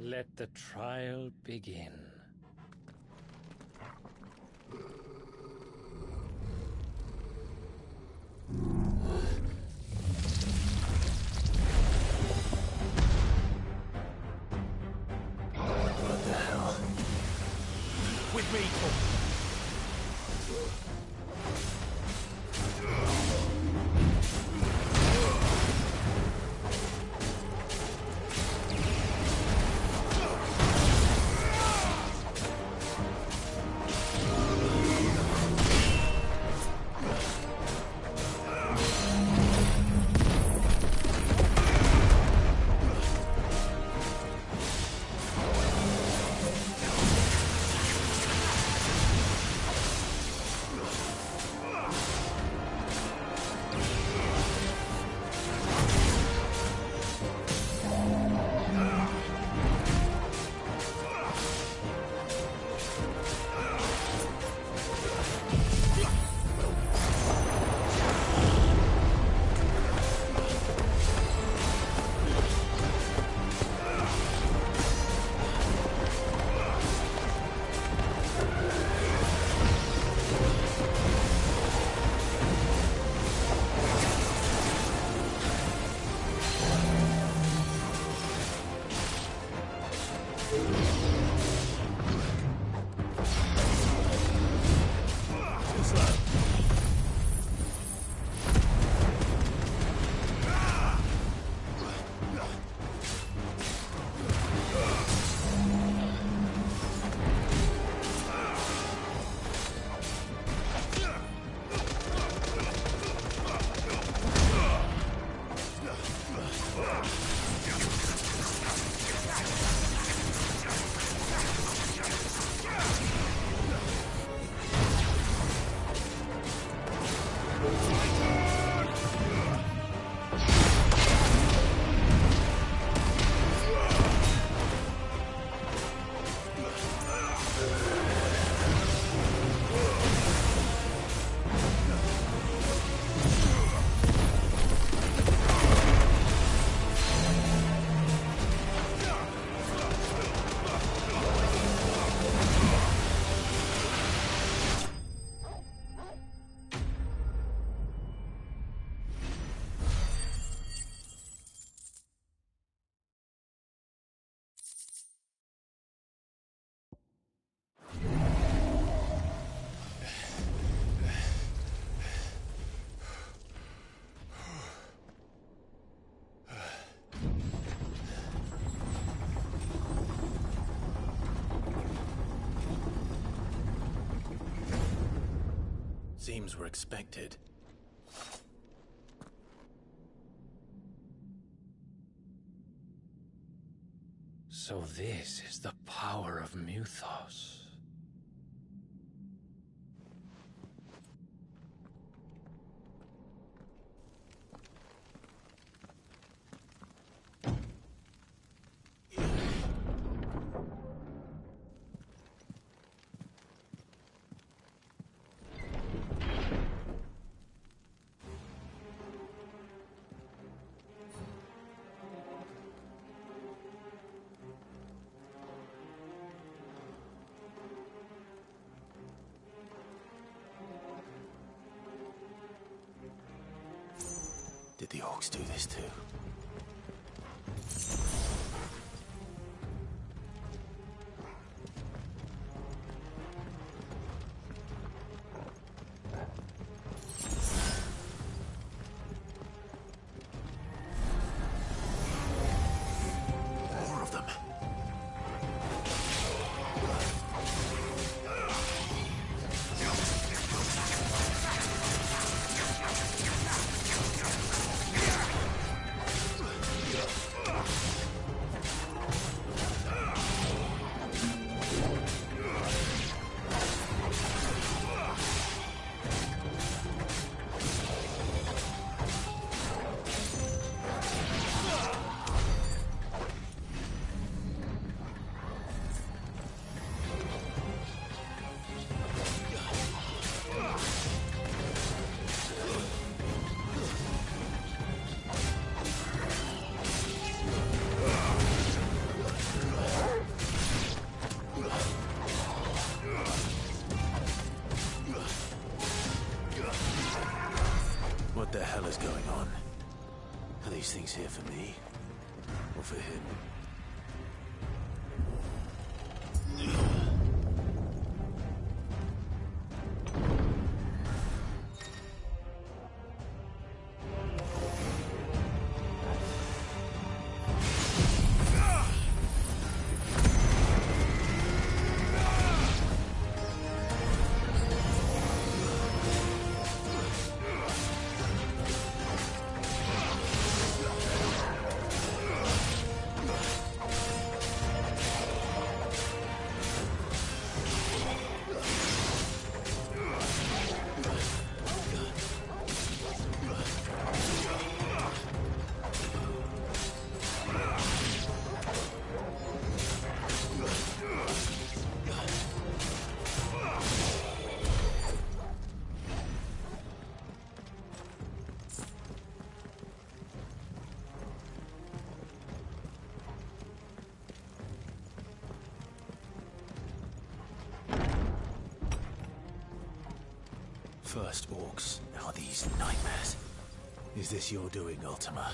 Let the trial begin. What the hell? With me, Seems we're expected. So this is the power of Muthos. Did the orcs do this too? the hell is going on? Are these things here for me? Or for him? First orcs, now these nightmares. Is this your doing, Ultima?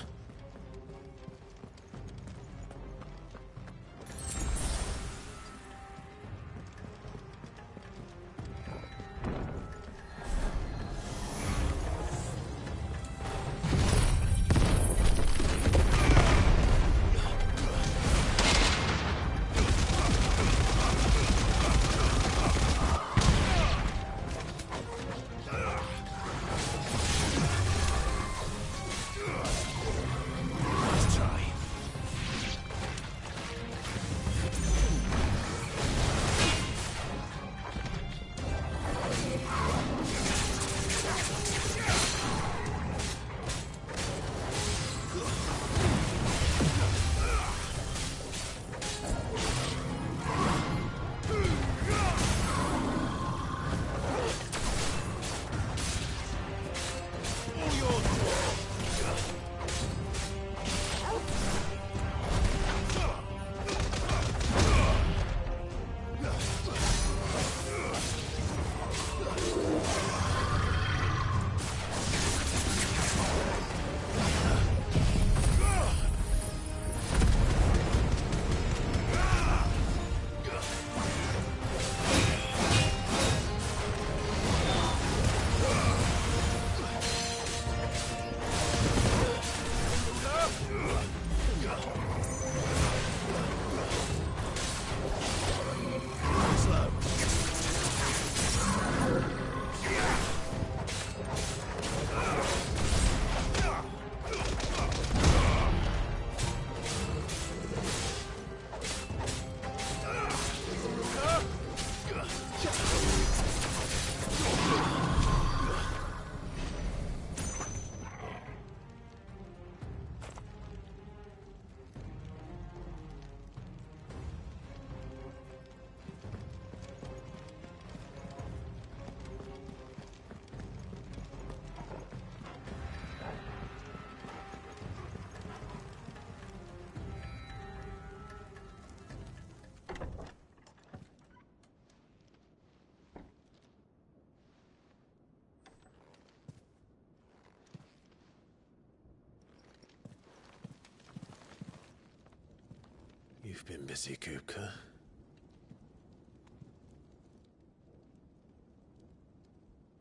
You've been busy, Kupka.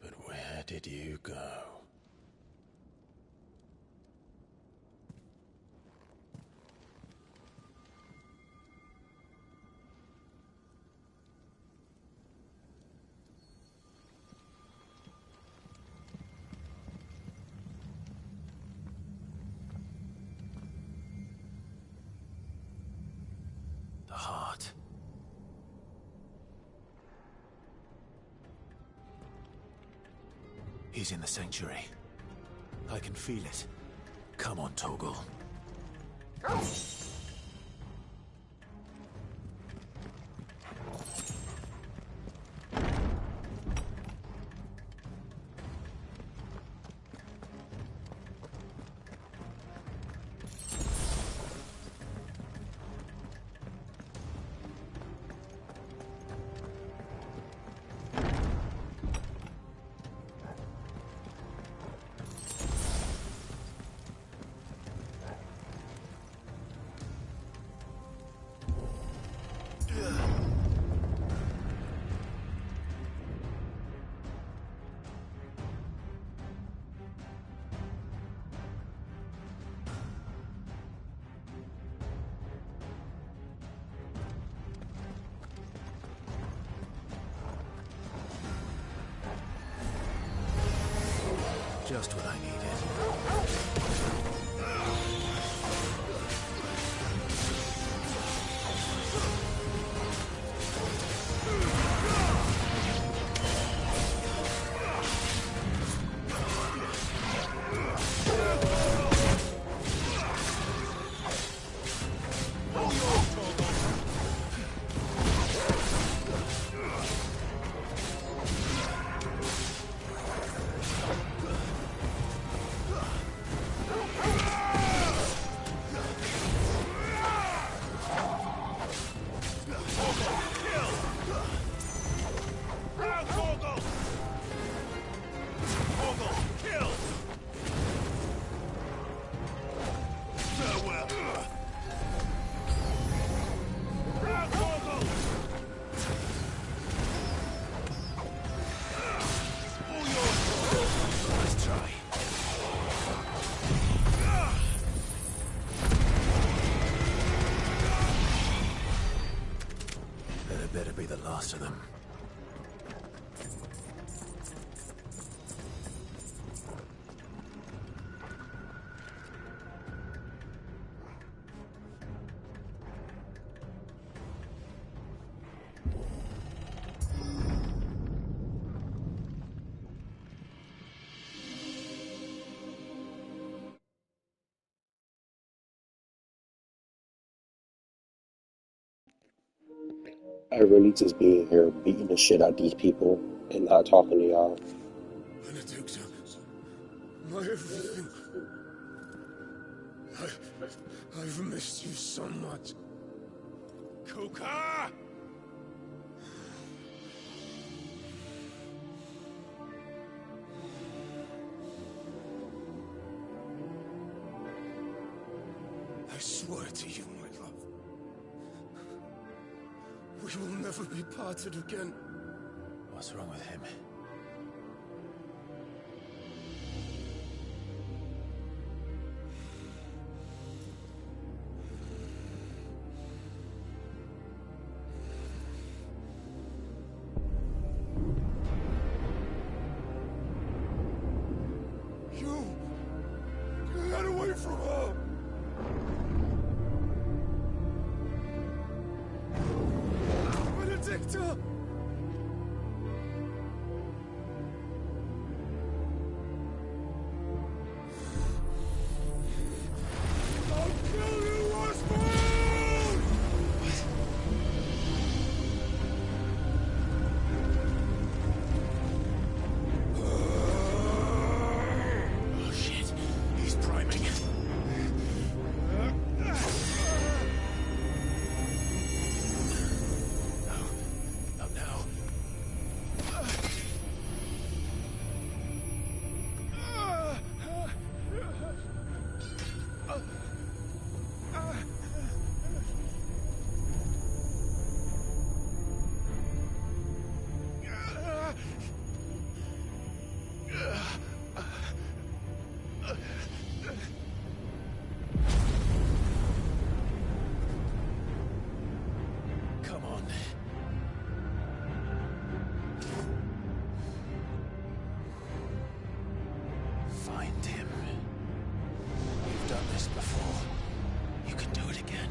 But where did you go? The heart. He's in the sanctuary. I can feel it. Come on, Toggle. Just what I needed. Better be the last of them. I really just being here beating the shit out these people and not talking to y'all. Benedicta, my everything. I've missed you so much. Kuka! I swear to you, my love, we will never be parted again. What's wrong with him? You got away from her. Benedicta! I'll kill you, Osborne! Oh shit, he's priming. Not now. Come on. Find him. You've done this before. You can do it again.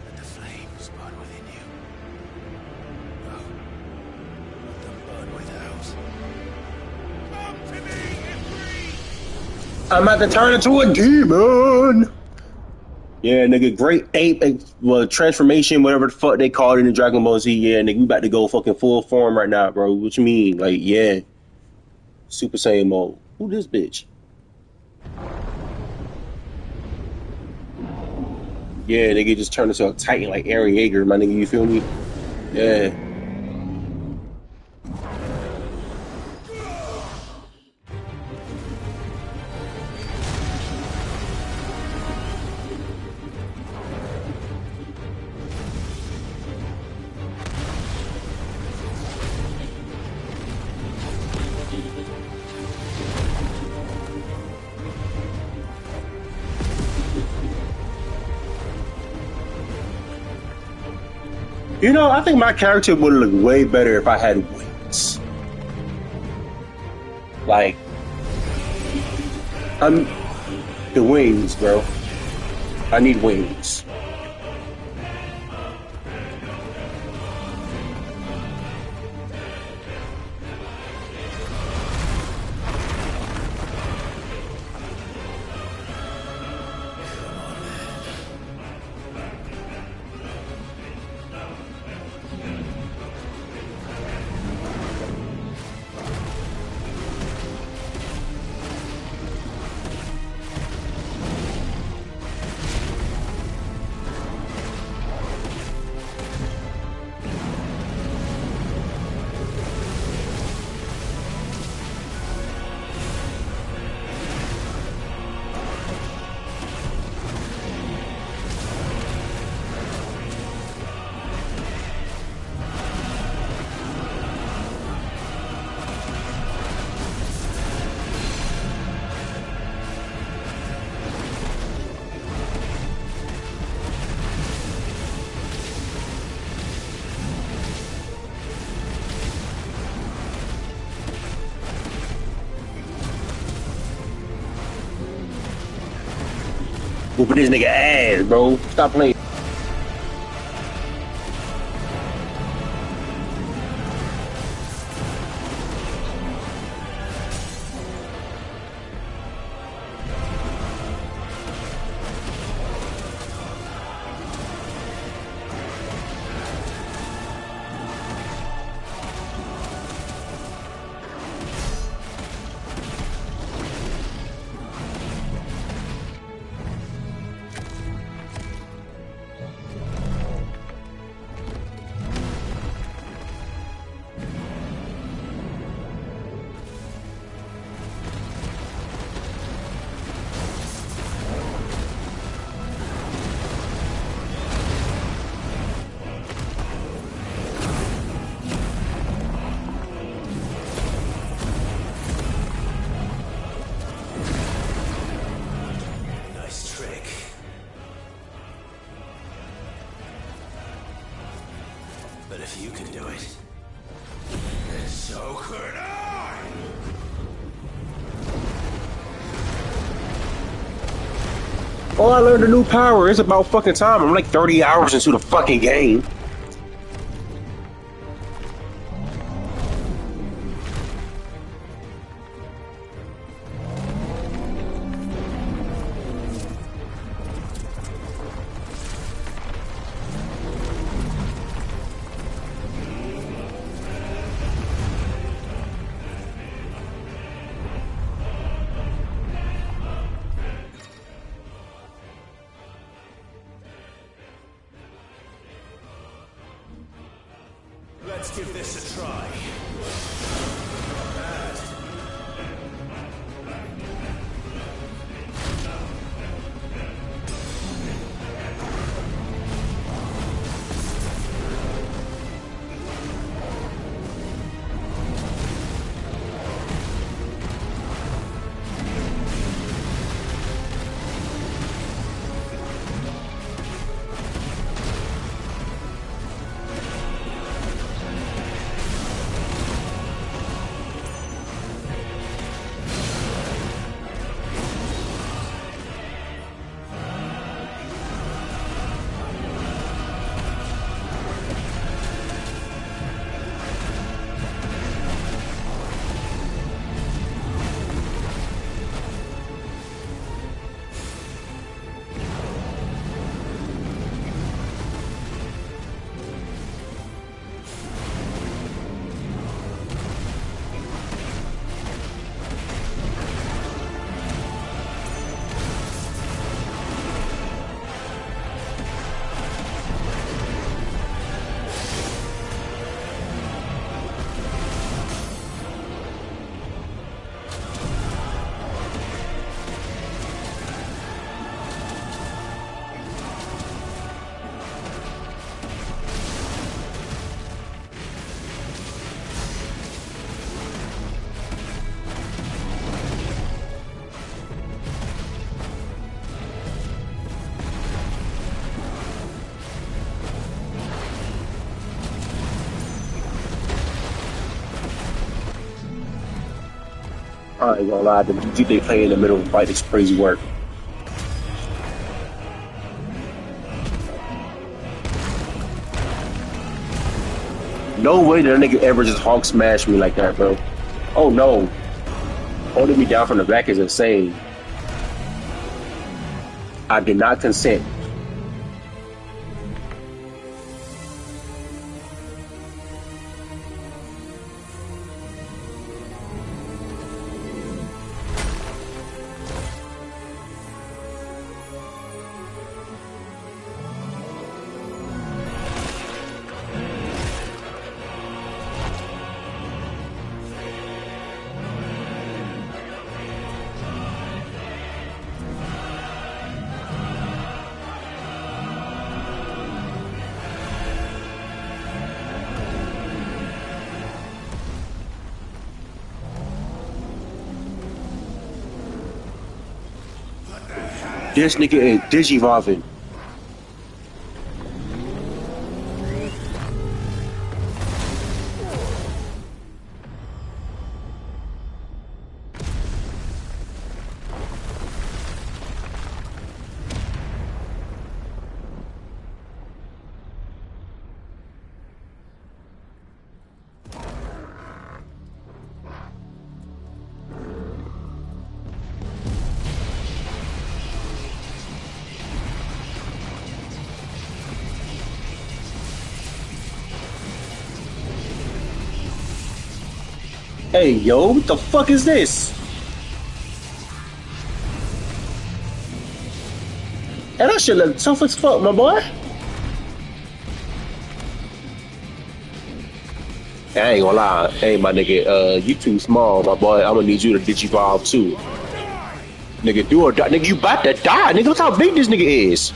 Let the flames burn within you. No. Let them burn without. Come to me, I'm about to turn into a demon. Yeah, nigga, great ape, well, transformation, whatever the fuck they call it in the Dragon Ball Z. Yeah, nigga, we about to go fucking full form right now, bro. What you mean? Like, yeah. Super Saiyan mode. Who this bitch? Yeah, nigga just turned into a Titan like Eren Yeager, my nigga, you feel me? Yeah. You know, I think my character would look way better if I had wings. Like, The wings, bro. I need wings. Whooping this nigga ass, bro. Stop playing. Oh, I learned a new power. It's about fucking time. I'm like 30 hours into the fucking game. Let's give this a try. I ain't gonna lie, the music they play in the middle of the fight is crazy work. No way that nigga ever just Hulk smash me like that, bro. Oh no. Holding me down from the back is insane. I did not consent. This nigga is digivolving. Hey, yo, what the fuck is this? And that shit look tough as fuck, my boy. I ain't gonna lie. Hey, my nigga, you too small, my boy. I'm gonna need you to digivolve too. Nigga, do or die. Nigga, you about to die. Nigga, look how big this nigga is.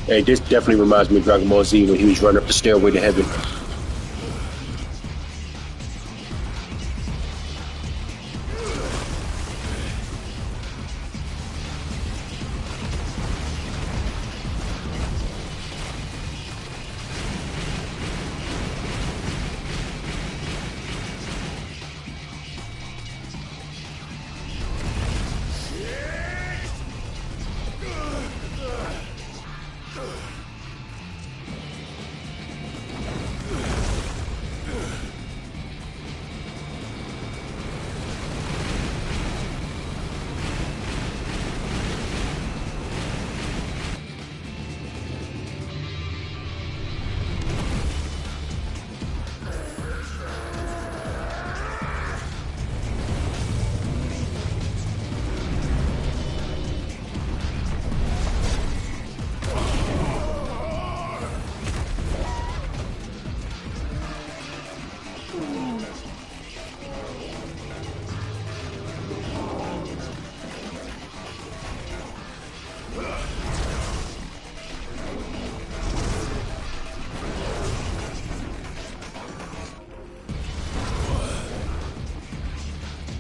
Hey, this definitely reminds me of Dragon Ball Z when he was running up the stairway to heaven.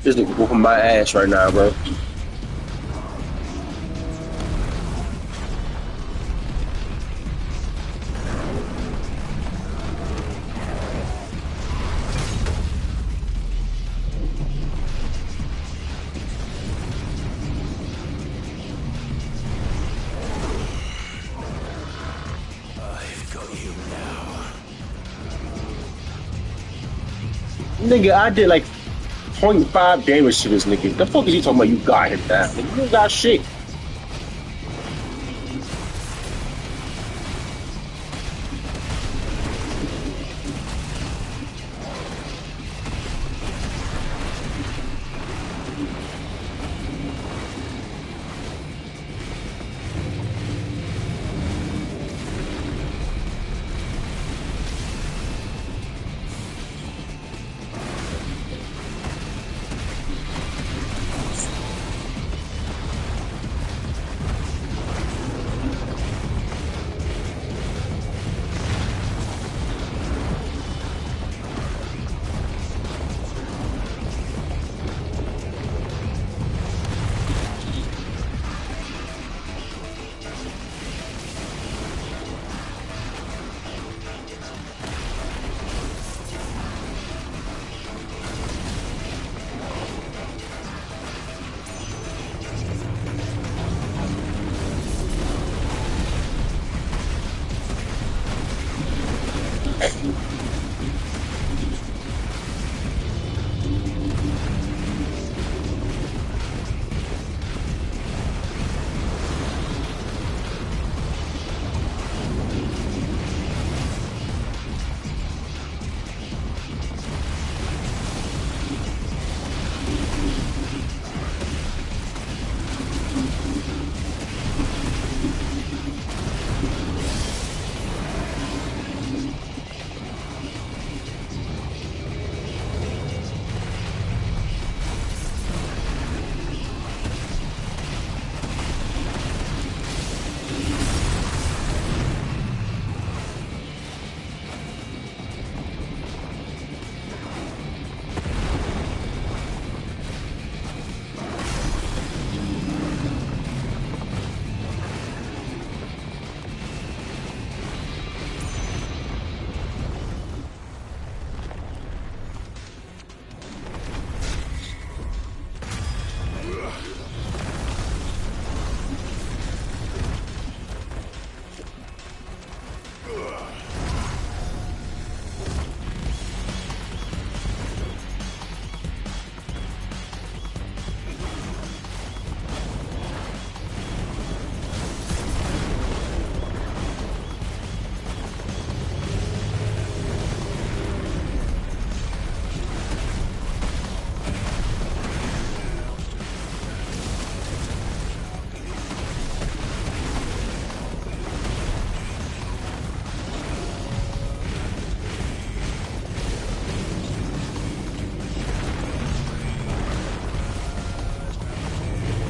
This nigga whooping my ass right now, bro. Nigga, I did like 0.5 damage to this nigga. The fuck is he talking about? You got him down. Nigga, you got shit.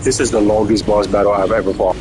This is the longest boss battle I've ever fought.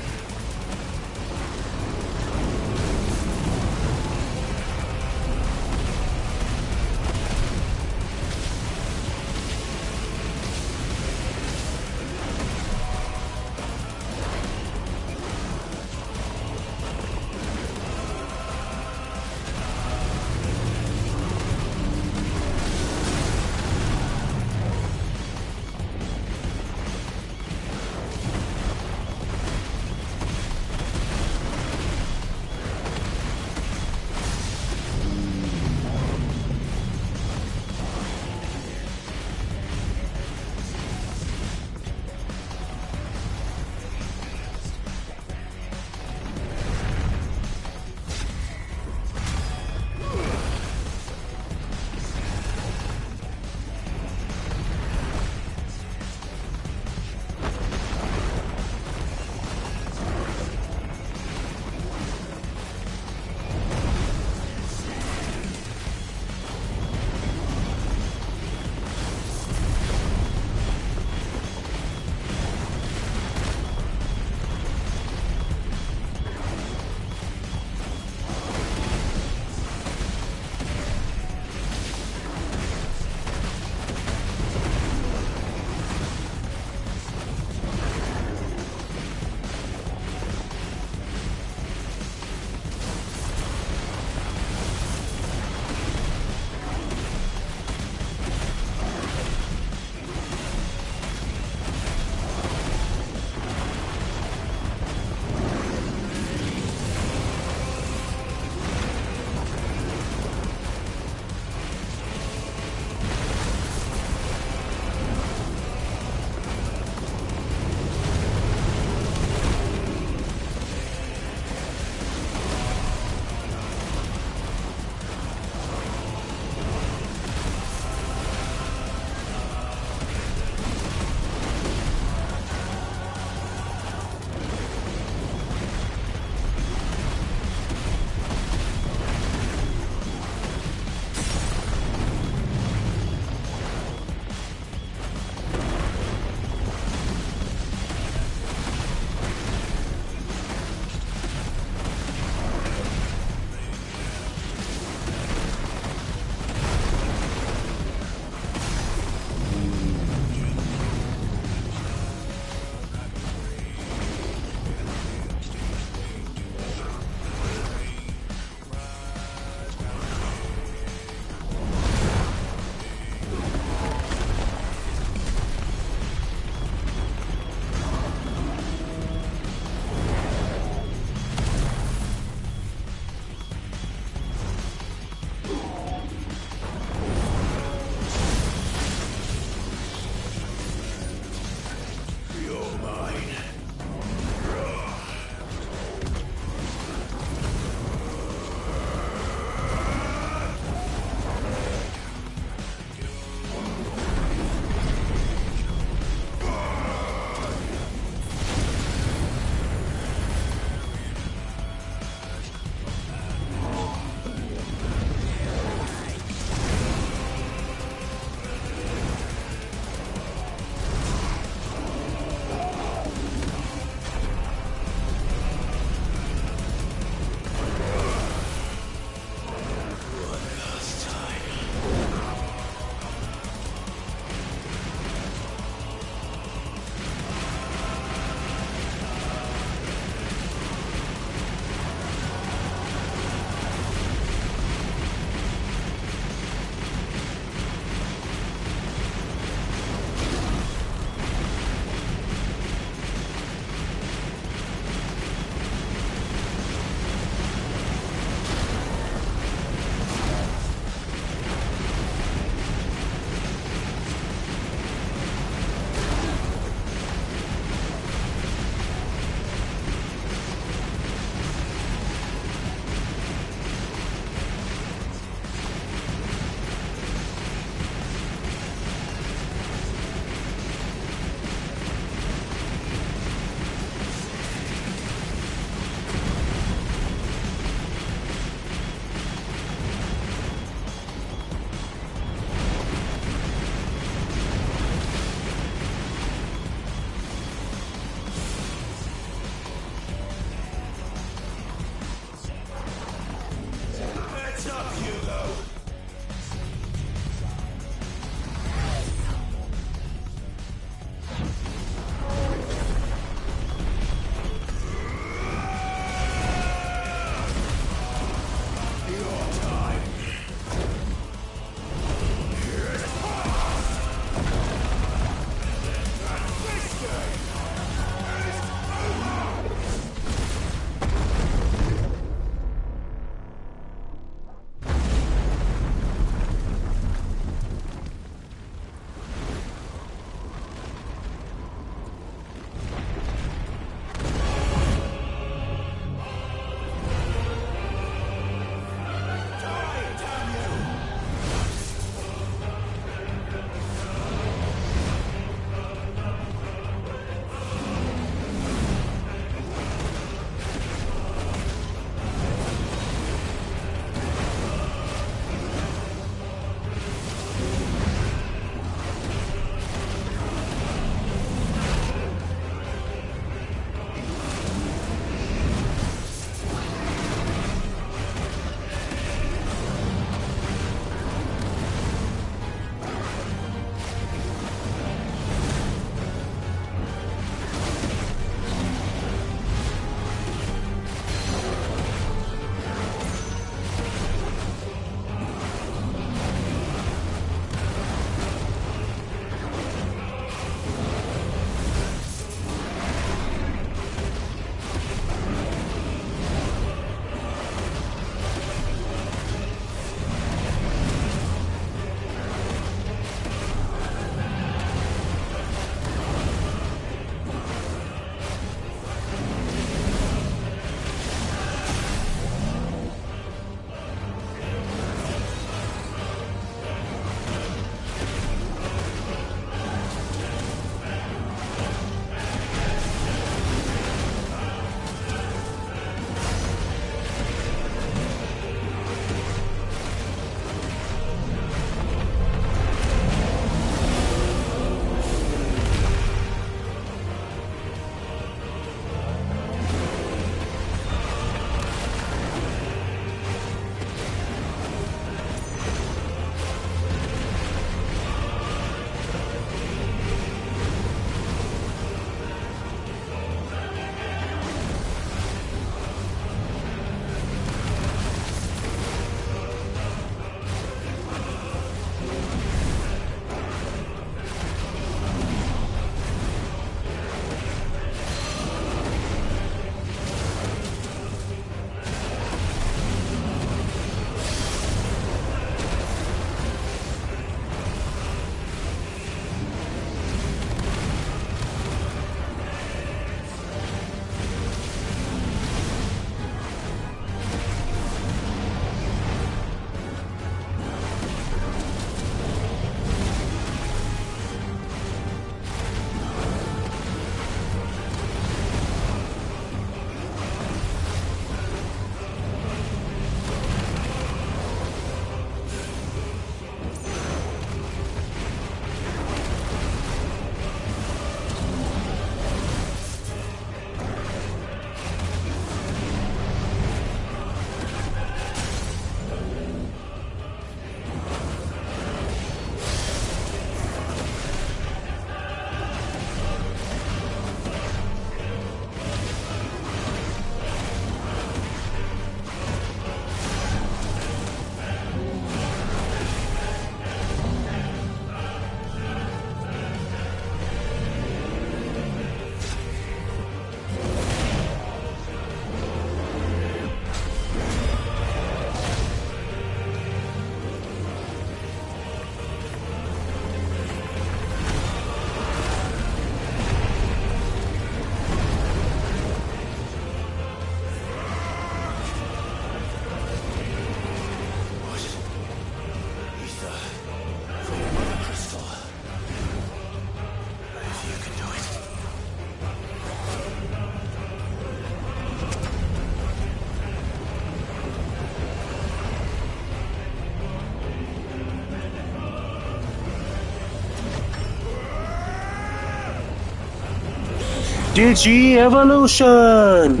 Digi Evolution!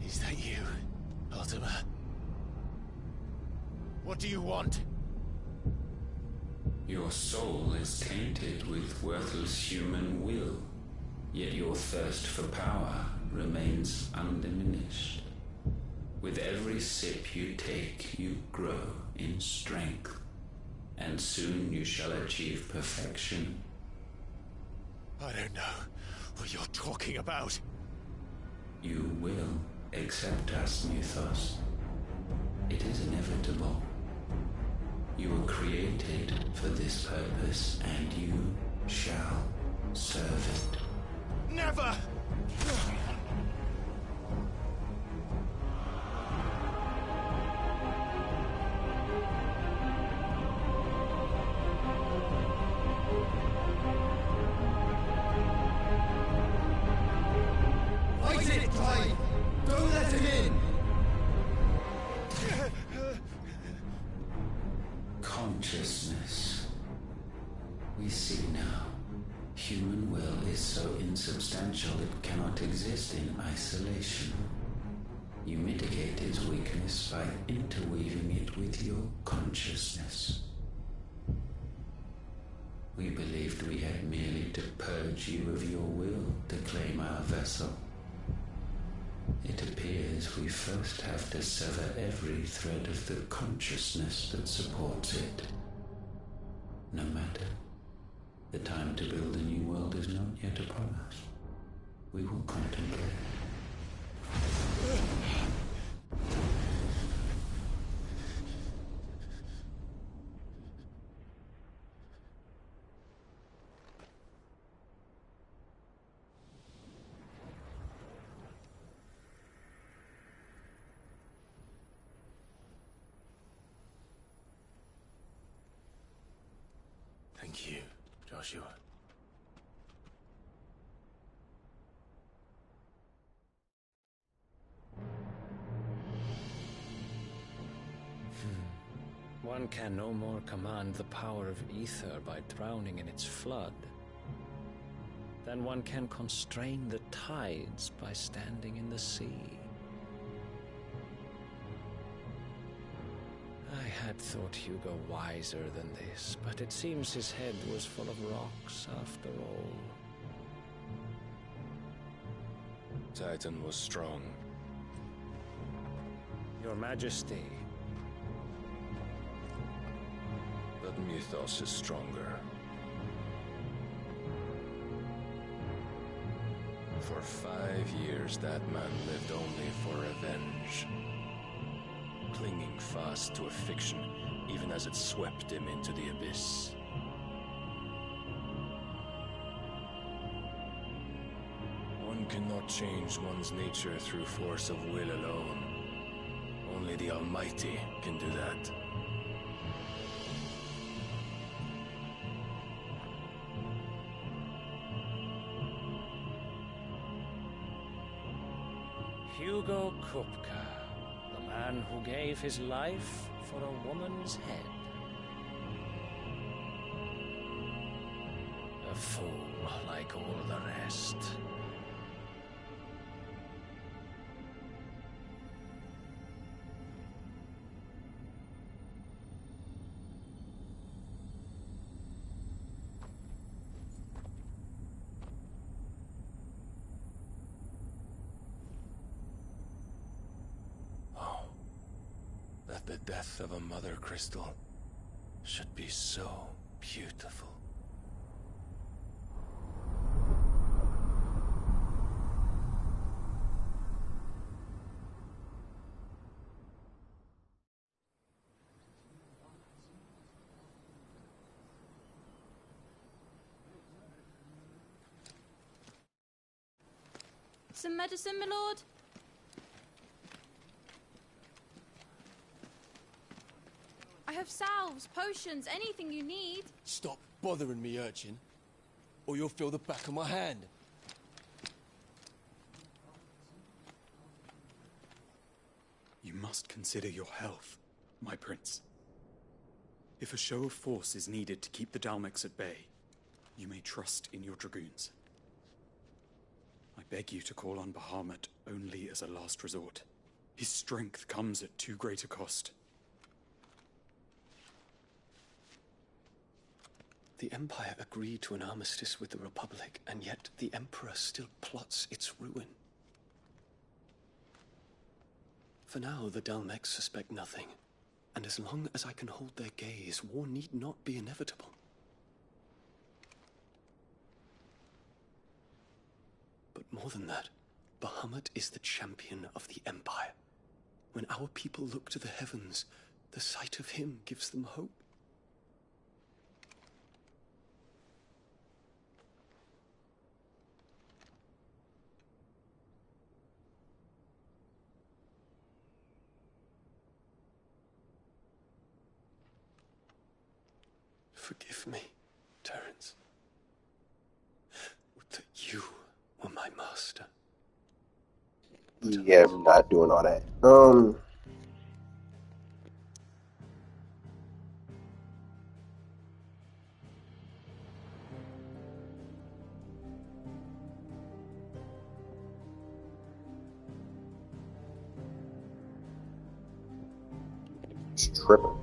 Is that you, Ultima? What do you want? Your soul is tainted with worthless human will, yet your thirst for power remains undiminished. With every sip you take, you grow in strength, and soon you shall achieve perfection. I don't know what you're talking about. You will accept us, Mythos. It is inevitable. You were created for this purpose, and you shall serve it. Never! Fight it, Clive! Don't let him in! Consciousness. We see now. Human will is so insubstantial it cannot exist in isolation. You mitigate its weakness by interweaving it with your consciousness. We believed we had merely to purge you of your will to claim our vessel. It appears we first have to sever every thread of the consciousness that supports it. No matter. The time to build a new world is not yet upon us. We will contemplate. Thank you, Joshua. One can no more command the power of ether by drowning in its flood than one can constrain the tides by standing in the sea. I had thought Hugo wiser than this, but it seems his head was full of rocks after all. Titan was strong. Your Majesty. But Mythos is stronger. For 5 years, that man lived only for revenge. Clinging fast to a fiction, even as it swept him into the abyss. One cannot change one's nature through force of will alone. Only the Almighty can do that. Hugo Kupka, the man who gave his life for a woman's head. A fool like all the rest. The death of a mother crystal should be so beautiful. Some medicine, my lord? I have salves, potions, anything you need. Stop bothering me, urchin, or you'll feel the back of my hand. You must consider your health, my prince. If a show of force is needed to keep the Dalmex at bay, you may trust in your dragoons. I beg you to call on Bahamut only as a last resort. His strength comes at too great a cost. The Empire agreed to an armistice with the Republic, and yet the Emperor still plots its ruin. For now, the Dalmex suspect nothing, and as long as I can hold their gaze, war need not be inevitable. But more than that, Bahamut is the champion of the Empire. When our people look to the heavens, the sight of him gives them hope. Forgive me, Terence. Would that you were my master. Yeah, we're not doing all that. Stripper.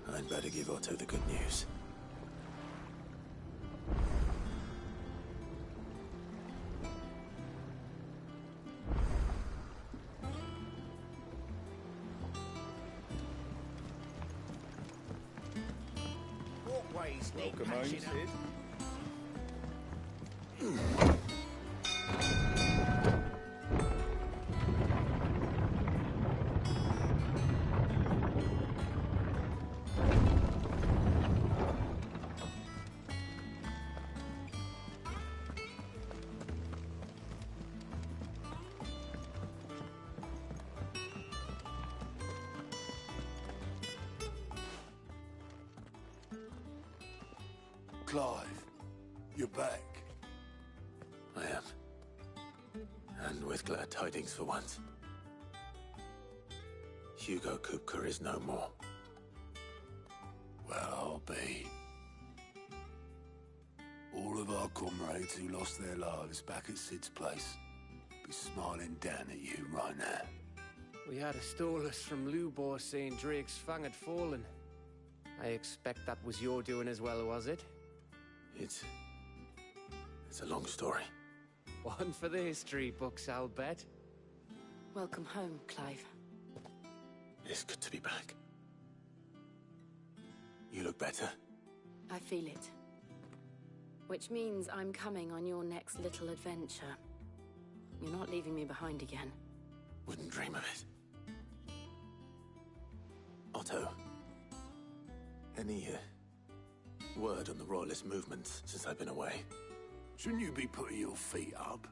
I'd better give Otto the good news. Walkways need Welcome home, patching up. Sid. Clive, you're back. I am. And with glad tidings for once. Hugo Kupka is no more. Well, I'll be. All of our comrades who lost their lives back at Sid's place be smiling down at you right now. We had a stolus from Lubor saying Drake's fang had fallen. I expect that was your doing as well, was it? It's a long story. One for the history books, I'll bet. Welcome home, Clive. It's good to be back. You look better. I feel it. Which means I'm coming on your next little adventure. You're not leaving me behind again. Wouldn't dream of it. Otto, any word on the Royalist movements since I've been away? Shouldn't you be putting your feet up?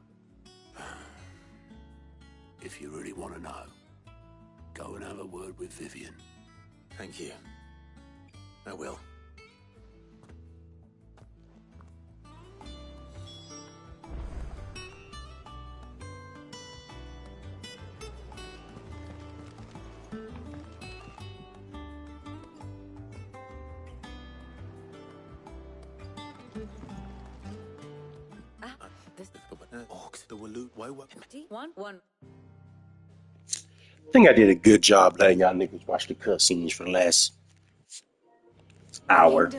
If you really want to know, go and have a word with Vivian. Thank you. I will. I think I did a good job letting y'all niggas watch the cutscenes for the last hour.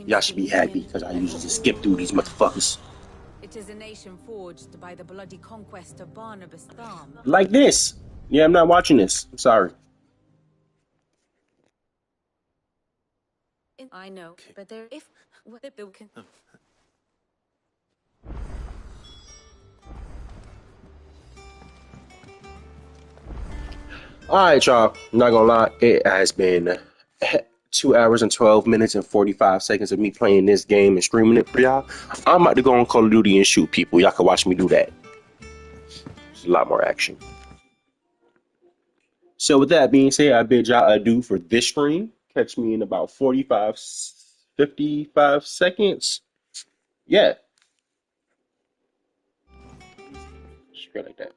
Y'all should be happy because I usually just skip through these motherfuckers. It is a nation forged by the bloody conquest of Barnabas Tham. Like this. Yeah, I'm not watching this. I'm sorry. I know, but there if what the can. Alright, y'all. I'm not gonna lie. It has been 2 hours and 12 minutes and 45 seconds of me playing this game and streaming it for y'all. I'm about to go on Call of Duty and shoot people. Y'all can watch me do that. There's a lot more action. So with that being said, I bid y'all adieu for this stream. Catch me in about 55 seconds. Yeah. Straight like that.